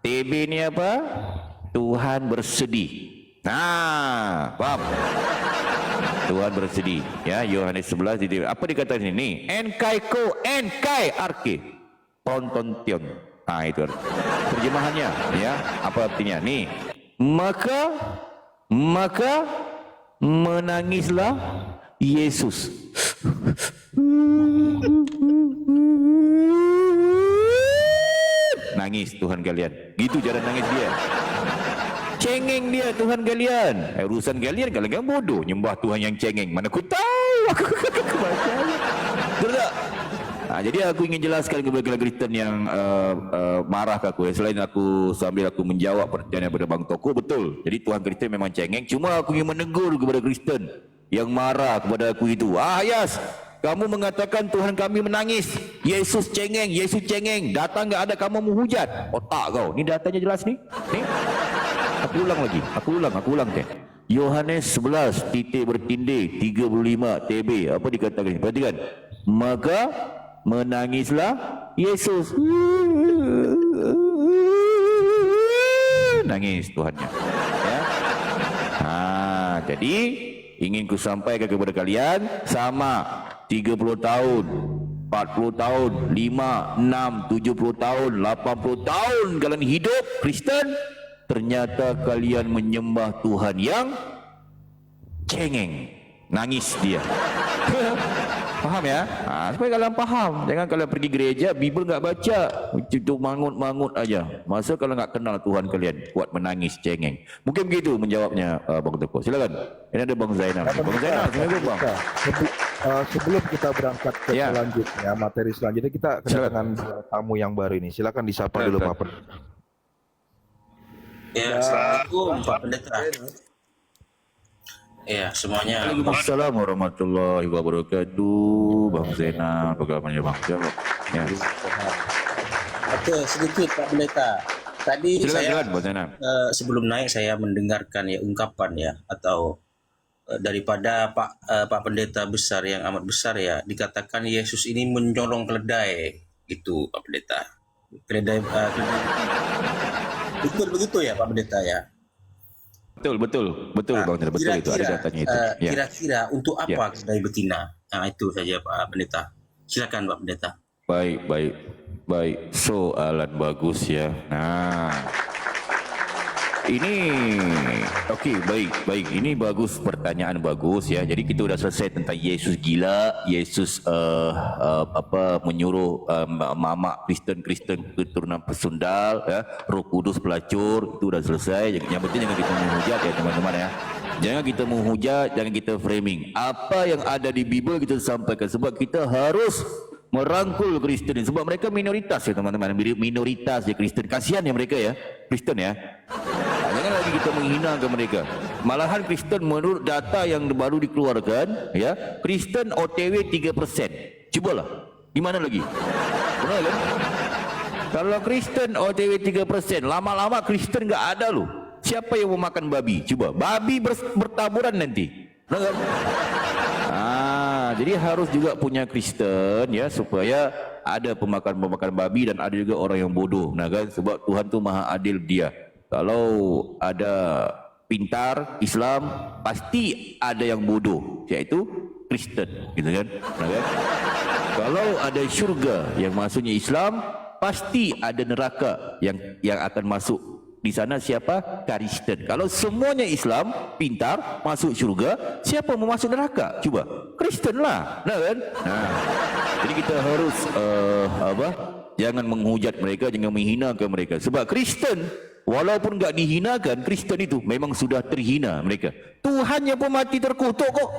TB ni apa? Tuhan bersedih. Faham? Tuhan bersedih. Ya, Yohanes 11 titik. Apa dikatakan ini? Enkaiko, enkai arke. Tontontion. Itu terjemahannya. Ya, apa artinya? Nih. Maka menangislah Yesus. Nangis Tuhan kalian. Gitu cara nangis dia. Cengeng dia Tuhan kalian. Urusan kalian kalian bodoh. Nyembah Tuhan yang cengeng. Mana aku tahu. Aku baca. Betul tak? Jadi aku ingin jelaskan kepada Kristen yang marah ke aku. Selain aku sambil aku menjawab pertanyaan daripada Bang Toko, betul. Jadi Tuhan Kristen memang cengeng. Cuma aku ingin menegur kepada Kristen yang marah kepada aku itu. Yas, kamu mengatakan Tuhan kami menangis. Yesus cengeng, Yesus cengeng. Data enggak ada, kamu menghujat. Otak kau. Ni datanya jelas ni. Ni. Aku ulang lagi. Aku ulang teh. Yohanes 11 titik bertindih 35 TB. Apa dikatakan? Perhatikan. Maka menangislah Yesus. Nangis Tuhannya. Ya. Jadi ingin ku sampaikan kepada kalian, sama 30 tahun, 40 tahun, 5, 6, 70 tahun, 80 tahun kalian hidup Kristen, ternyata kalian menyembah Tuhan yang cengeng. Nangis dia. Faham ya? Supaya kalian faham. Jangan kalian pergi gereja, Bible enggak baca, itu mangut-mangut aja. Masa kalau enggak kenal Tuhan kalian, buat menangis cengeng. Mungkin begitu menjawabnya Bang Teko. Silakan. Ini ada Bang Zainal. Bang Zainal, assalamualaikum Bang. Sebelum kita berangkat ke selanjutnya, materi selanjutnya, kita kedatangan tamu yang baru ini. Silakan disapa dulu Pak Pendeta. Ya, assalamualaikum Pak Pendeta. Ya, semuanya. Waalaikumsalam warahmatullahi wabarakatuh. Bang Zainal, bagaimana Bang? Jawab. Ya. Oke, sedikit Pak Pendeta. Tadi Silakan, Bang Zainal. Sebelum naik saya mendengarkan ya ungkapan ya, atau daripada Pak Pendeta besar yang amat besar ya, dikatakan Yesus ini menyolong keledai. Itu Pak Pendeta. Keledai. Betul begitu ya Pak Pendeta ya. Betul Bang Zainal, betul itu ada datanya itu. Kira-kira untuk apa keledai betina? Itu saja Pak Pendeta. Silakan Pak Pendeta. Baik. Soalan bagus ya. Ini okey, baik. Ini bagus, pertanyaan bagus ya. Jadi kita sudah selesai tentang Yesus gila, Yesus menyuruh mamak Kristen keturunan pesundal ya, Roh Kudus pelacur, itu sudah selesai. Yang penting jangan kita menghujat ya teman-teman ya. Jangan kita menghujat, jangan kita framing. Apa yang ada di Bible kita sampaikan, sebab kita harus merangkul Kristen, sebab mereka minoritas ya teman-teman, minoritas ya Kristen. Kasihan ya mereka ya, Kristen ya. Jangan lagi kita menghinakan mereka. Malahan Kristen menurut data yang baru dikeluarkan ya, Kristen OTW 3%. Cubalah, di mana lagi? Benar kan? Kalau Kristen OTW 3%, lama-lama Kristen enggak ada loh. Siapa yang mau makan babi? Coba, babi bertaburan nanti. Benar kan? Jadi harus juga punya Kristen ya, supaya ada pemakan babi dan ada juga orang yang bodoh. Nah kan, sebab Tuhan tu maha adil dia. Kalau ada pintar Islam, pasti ada yang bodoh, iaitu Kristen, gitu kan? Nah, kan? Kalau ada syurga yang maksudnya Islam, pasti ada neraka yang akan masuk. Di sana siapa? Kristen. Kalau semuanya Islam, pintar, masuk syurga, siapa mau masuk neraka? Cuba, Kristen lah, nah kan? Jadi kita harus jangan menghujat mereka, jangan menghinakan mereka. Sebab Kristen, walaupun enggak dihinakan, Kristen itu memang sudah terhina mereka. Tuhannya pun mati terkutuk kok.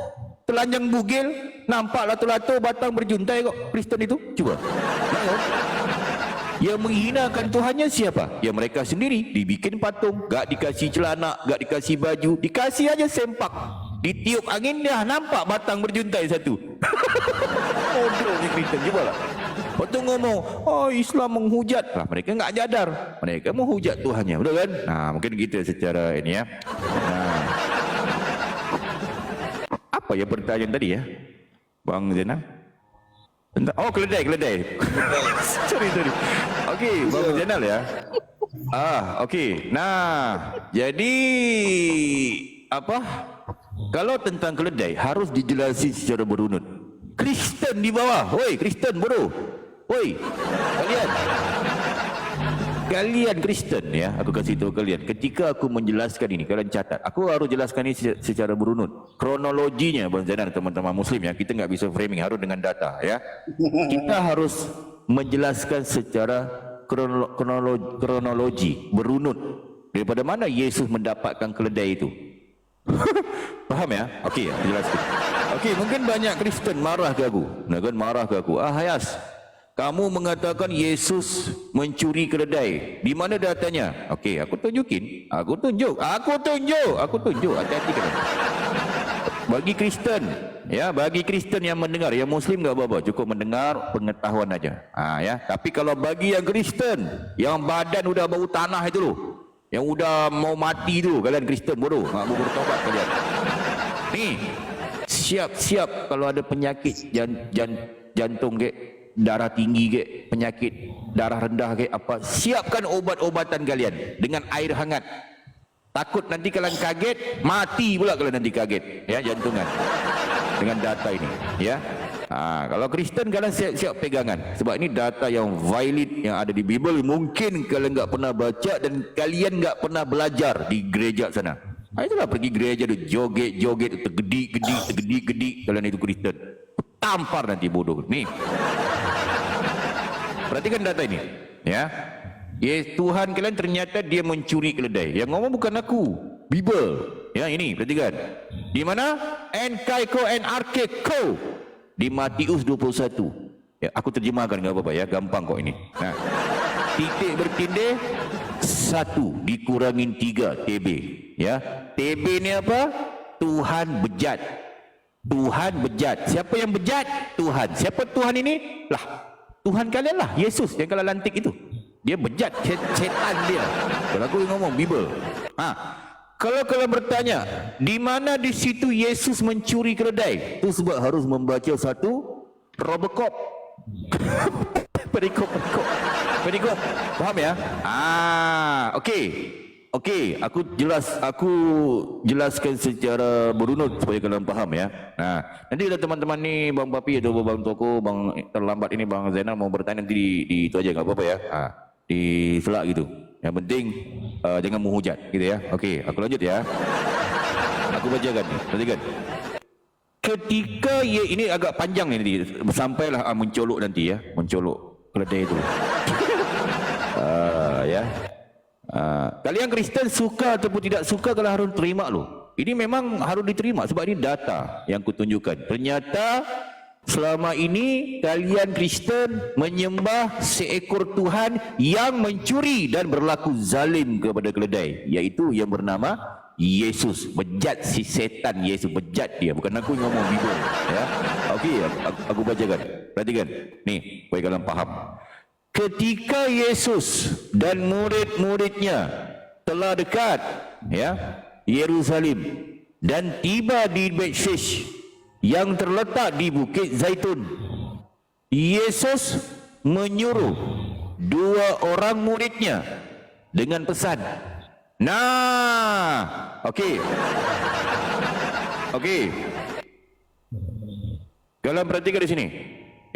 Telanjang bugil, nampak lato-lato batang berjuntai kok Kristen itu. Cuba. Nah, kan? Yang menghinakan Tuhannya siapa? Ya mereka sendiri. Dibikin patung, gak dikasih celana, gak dikasih baju, dikasih aja sempak. Ditiup angin dah nampak batang berjuntai satu. Bodoh ni Kristen, cubalah. Lepas tu ngomong, oh Islam menghujat. Lah mereka enggak jadar. Mereka menghujat Tuhannya, betul kan? Nah, mungkin kita secara ini ya. Nah. Apa ya pertanyaan tadi ya? Bang Zainal? Oh, keledai. sorry. Okey, Bang Zainal ya. Okey. Nah, jadi apa? Kalau tentang keledai harus dijelaskan secara berunut. Kristen di bawah. Woi, Kristen bodoh. Woi, kalian Kristen ya, aku kasih tahu kalian. Ketika aku menjelaskan ini, kalian catat. Aku harus jelaskan ini secara berunut. Kronologinya, Bang Zainal, teman-teman Muslim ya, kita nggak bisa framing, harus dengan data ya. Kita harus menjelaskan secara kronologi berunut. Daripada mana Yesus mendapatkan keledai itu? Faham ya? Okey, aku jelaskan. Okey, mungkin banyak Kristen marah ke aku. Marah ke aku. Hayas, kamu mengatakan Yesus mencuri keledai. Di mana datanya? Okey, aku tunjukin. Aku tunjuk. Hati-hati kan. Bagi Kristen, ya, bagi Kristen yang mendengar, yang Muslim enggak apa-apa, cukup mendengar, pengetahuan aja. Ya. Tapi kalau bagi yang Kristen, yang badan udah bau tanah itu loh, yang udah mau mati tu, kalian Kristen bodoh, enggak mau bertobat kalian. Nih, siap-siap kalau ada penyakit jantung ke, darah tinggi ke, penyakit darah rendah ke apa, siapkan obat-obatan kalian dengan air hangat. Takut nanti kalian kaget, mati pula kalian nanti kaget, ya, jantungan. Dengan data ini, ya. Kalau Kristen kalian siap-siap pegangan, sebab ini data yang valid yang ada di Bible. Mungkin kalian enggak pernah baca dan kalian enggak pernah belajar di gereja sana. Itulah pergi gereja tu joget-joget, tergedik, kalian itu Kristen. Tampar nanti bodoh. Nih. Perhatikan data ini, ya. Tuhan kalian ternyata dia mencuri keledai. Yang ngomong bukan aku, Bible. Ya, ini perhatikan. Di mana? Enkaiko NRK di Matius 21. Ya, aku terjemahkan enggak apa-apa ya, gampang kok ini. Nah. Titik bertindih 1 dikurangin 3 TB, ya. TB ni apa? Tuhan bejat. Siapa yang bejat? Tuhan. Siapa Tuhan ini? Lah, Tuhan kalian lah, Yesus yang kala lantik itu. Dia bejat, setan dia. Kalau aku ngomong Bible. Kalau kalian bertanya, di mana di situ Yesus mencuri keledai? Itu sebab harus membaca satu Robocop. Perikop. Faham ya? Okey, aku jelaskan secara berunut supaya kalian faham ya. Nanti ada teman-teman ni, Bang Papi atau Bang Toko, Bang terlambat ini Bang Zainal mau bertanya nanti di itu aja, enggak apa-apa ya. Di selak gitu. Yang penting jangan menghujat gitu ya. Okey, aku lanjut ya. Aku bacakan ni. Perhatikan. Ketika ini agak panjang ni nanti, sampailah mencolok nanti ya, mencolok keledai itu. Ya. Kalian Kristen suka ataupun tidak suka, kalian harus terima loh. Ini memang harus diterima sebab ini data yang kutunjukkan. Ternyata selama ini kalian Kristen menyembah seekor Tuhan yang mencuri dan berlaku zalim kepada keledai, iaitu yang bernama Yesus. Bejat si setan Yesus, bejat dia, bukan aku yang ngomong Bible ya. Okey, aku bacakan. Perhatikan. Nih, supaya kalian faham. Ketika Yesus dan murid-muridnya telah dekat ya Yerusalem dan tiba di Bethshesh yang terletak di Bukit Zaitun, Yesus menyuruh 2 orang muridnya dengan pesan. Okey. Kalian perhatikan di sini,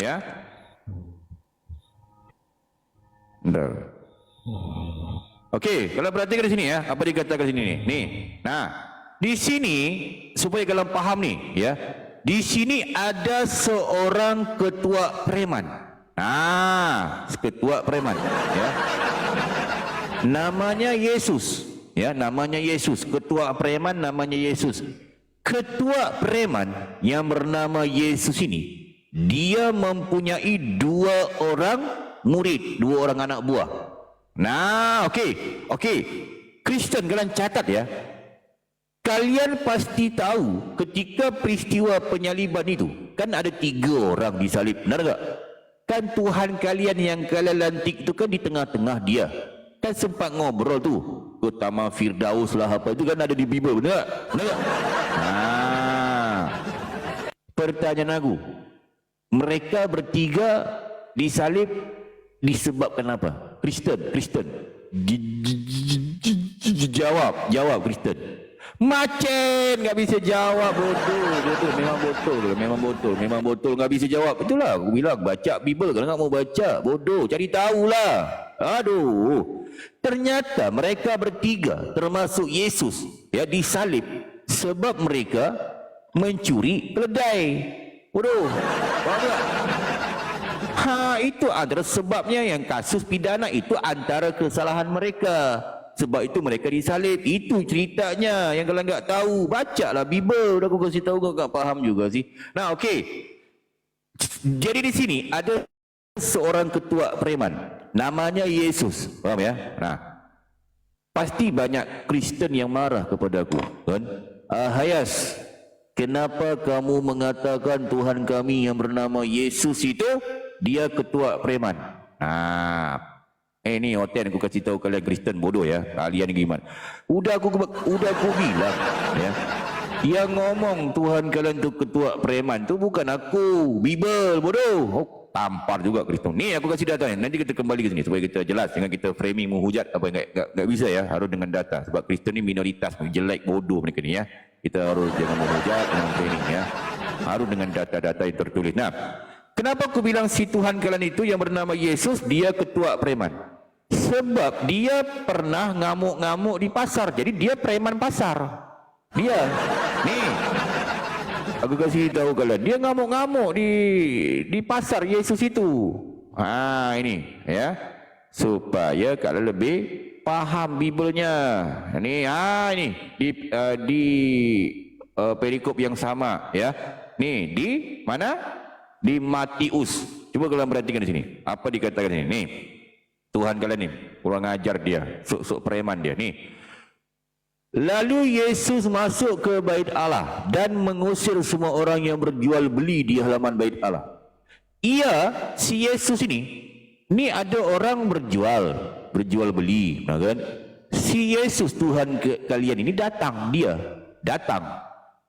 ya. Bentar. Okey, kalian perhatikan di sini ya, apa dikatakan di sini nih. Di sini supaya kalian paham nih, ya. Di sini ada seorang ketua preman. Ketua preman, ya. Namanya Yesus, ya, namanya Yesus. Ketua preman namanya Yesus. Ketua preman yang bernama Yesus ini, dia mempunyai 2 orang murid, 2 orang anak buah. Okey. Kristen kalian catat ya. Kalian pasti tahu ketika peristiwa penyaliban itu, kan ada 3 orang disalib, benar tak? Kan Tuhan kalian yang kalian lantik itu kan di tengah-tengah dia. Kan sempat ngobrol tu ke Taman Firdaus lah apa itu kan ada di Bible, benar tak? Benar tak? Pertanyaan aku, mereka bertiga disalib disebabkan apa? Kristen. Jawab Kristen. Macen nggak bisa jawab, bodoh, memang botol nggak bisa jawab. Itulah aku bilang baca Bible, kalau nggak mau baca bodoh, cari tahulah. Aduh, ternyata mereka bertiga termasuk Yesus ya disalib sebab mereka mencuri keledai. Bodoh, faham tak? Itu adalah sebabnya yang kasus pidana itu antara kesalahan mereka. Sebab itu mereka disalib. Itu ceritanya. Yang kalian enggak tahu, bacalah Bible. Udah aku kasih tahu, kau enggak faham juga sih. Nah, okey. Jadi di sini ada seorang ketua preman. Namanya Yesus. Faham ya? Nah, pasti banyak Kristen yang marah kepada aku, kan? Hayas, kenapa kamu mengatakan Tuhan kami yang bernama Yesus itu dia ketua preman? Ni hotel aku kasih tahu kalian Kristen bodoh ya. Kalian gimana? Udah aku bilang ya. Yang ngomong Tuhan kalian tu ketua preman tu bukan aku, Bible bodoh. Tampar juga Kristen. Ni aku kasih datanya. Nanti kita kembali ke sini supaya kita jelas. Jangan kita framing menghujat apa enggak bisa ya. Harus dengan data sebab Kristen ni minoritas, jelek bodoh mereka ni ya. Kita harus jangan menghujat dengan framing ya. Harus dengan data-data yang tertulis. Nah, kenapa aku bilang si Tuhan kalian itu yang bernama Yesus dia ketua preman? Sebab dia pernah ngamuk-ngamuk di pasar. Jadi dia preman pasar. Dia nih, aku kasih tahu kalian, dia ngamuk-ngamuk di pasar Yesus itu. Ini ya, supaya kalian lebih paham Biblenya. Ini di perikop yang sama ya. Nih di mana? Di Matius. Coba kalian perhatikan di sini. Apa dikatakan ini? Nih, Tuhan kalian ni kurang ajar dia, sok-sok preman dia ni. Lalu Yesus masuk ke bait Allah dan mengusir semua orang yang berjual beli di halaman bait Allah. Si Yesus ini ada orang berjual beli, kan? Si Yesus Tuhan kalian ini datang.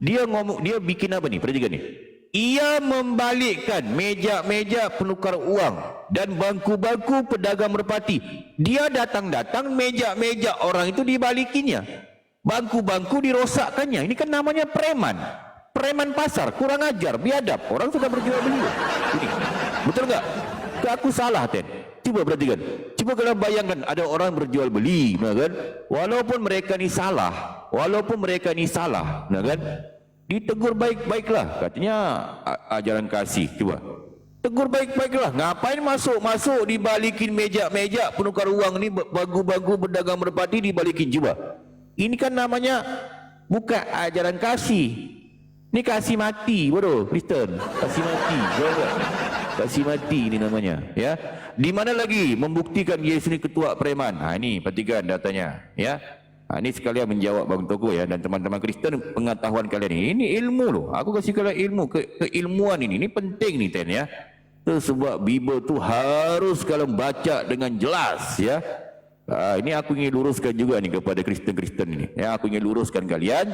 Dia ngomong, dia bikin apa ni? Perhatikan ni. Ia membalikkan meja-meja penukar uang dan bangku-bangku pedagang merpati. Dia datang-datang, meja-meja orang itu dibalikinnya, bangku-bangku dirosakkannya. Ini kan namanya preman pasar, kurang ajar, biadab. Orang sudah berjual beli. Ini betul enggak? Aku salah, Ten? Coba perhatikan. Coba kalian bayangkan ada orang berjual beli, kan? Walaupun mereka ni salah, kan? Ditegur baik-baiklah, katanya ajaran kasih. Coba tegur baik-baiklah. Ngapain masuk dibalikin meja-meja penukar uang ni, bangku-bangku pedagang merpati dibalikin? Coba, ini kan namanya bukan ajaran kasih. Ini kasih mati, bodoh Kristen. Kasih mati, kasih mati ini namanya ya. Di mana lagi membuktikan Yesus ini ketua preman? Ini perhatikan datanya ya. Ini sekalian menjawab Bang Togo ya, dan teman-teman Kristen, pengetahuan kalian ini ilmu loh. Aku kasih kalian ilmu, keilmuan ini penting nih Ten ya. Sebab Bible tu harus kalian baca dengan jelas ya. Ini aku ingin luruskan juga nih kepada Kristen-Kristen ini ya. Aku ingin luruskan kalian,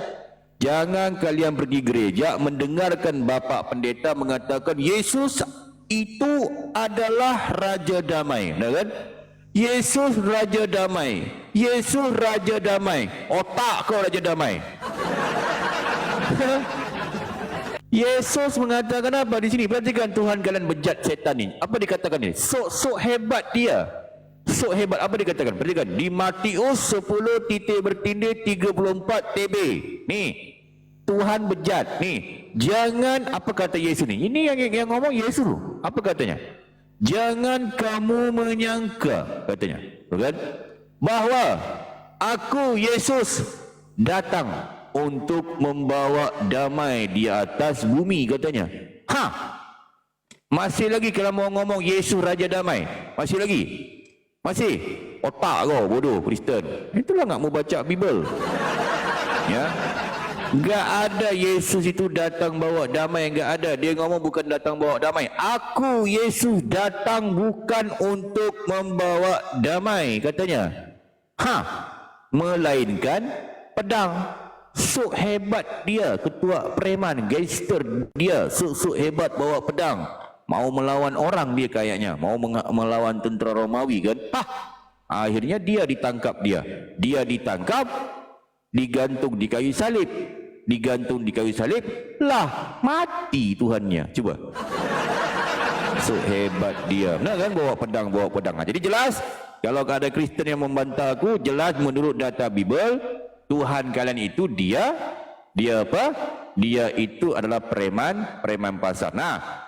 jangan kalian pergi gereja mendengarkan Bapak Pendeta mengatakan Yesus itu adalah Raja Damai, kan? Yesus Raja Damai, Yesus Raja Damai. Otak kau Raja Damai. Yesus mengatakan apa di sini? Perhatikan Tuhan kalian bejat setan ini. Apa dikatakan ini? Sok hebat dia. Sok hebat. Apa dikatakan? Perhatikan di Matius 10:34 TB. Nih, Tuhan bejat. Nih, jangan, apa kata Yesus ni? Ini yang ngomong Yesus. Apa katanya? Jangan kamu menyangka, katanya, kan, bahwa aku Yesus datang untuk membawa damai di atas bumi, katanya. Masih lagi kalau mau ngomong Yesus Raja Damai? Masih lagi? Masih? Otak kau bodoh Kristen. Itulah nggak mau baca Bible. Ya. Enggak ada Yesus itu datang bawa damai, enggak ada. Dia ngomong bukan datang bawa damai. Aku Yesus datang bukan untuk membawa damai, katanya. Melainkan pedang. Sok hebat dia, ketua preman, gangster dia, sok hebat bawa pedang. Mau melawan orang dia kayaknya, mau melawan tentera Romawi kan. Akhirnya dia ditangkap Dia ditangkap, digantung di kayu salib. Digantung di kayu salib, lah mati Tuhannya. Coba. So hebat dia. Benar kan bawa pedang. Jadi jelas, kalau ada Kristen yang membantah aku, jelas menurut data Bible, Tuhan kalian itu dia apa? Dia itu adalah preman pasar. Nah,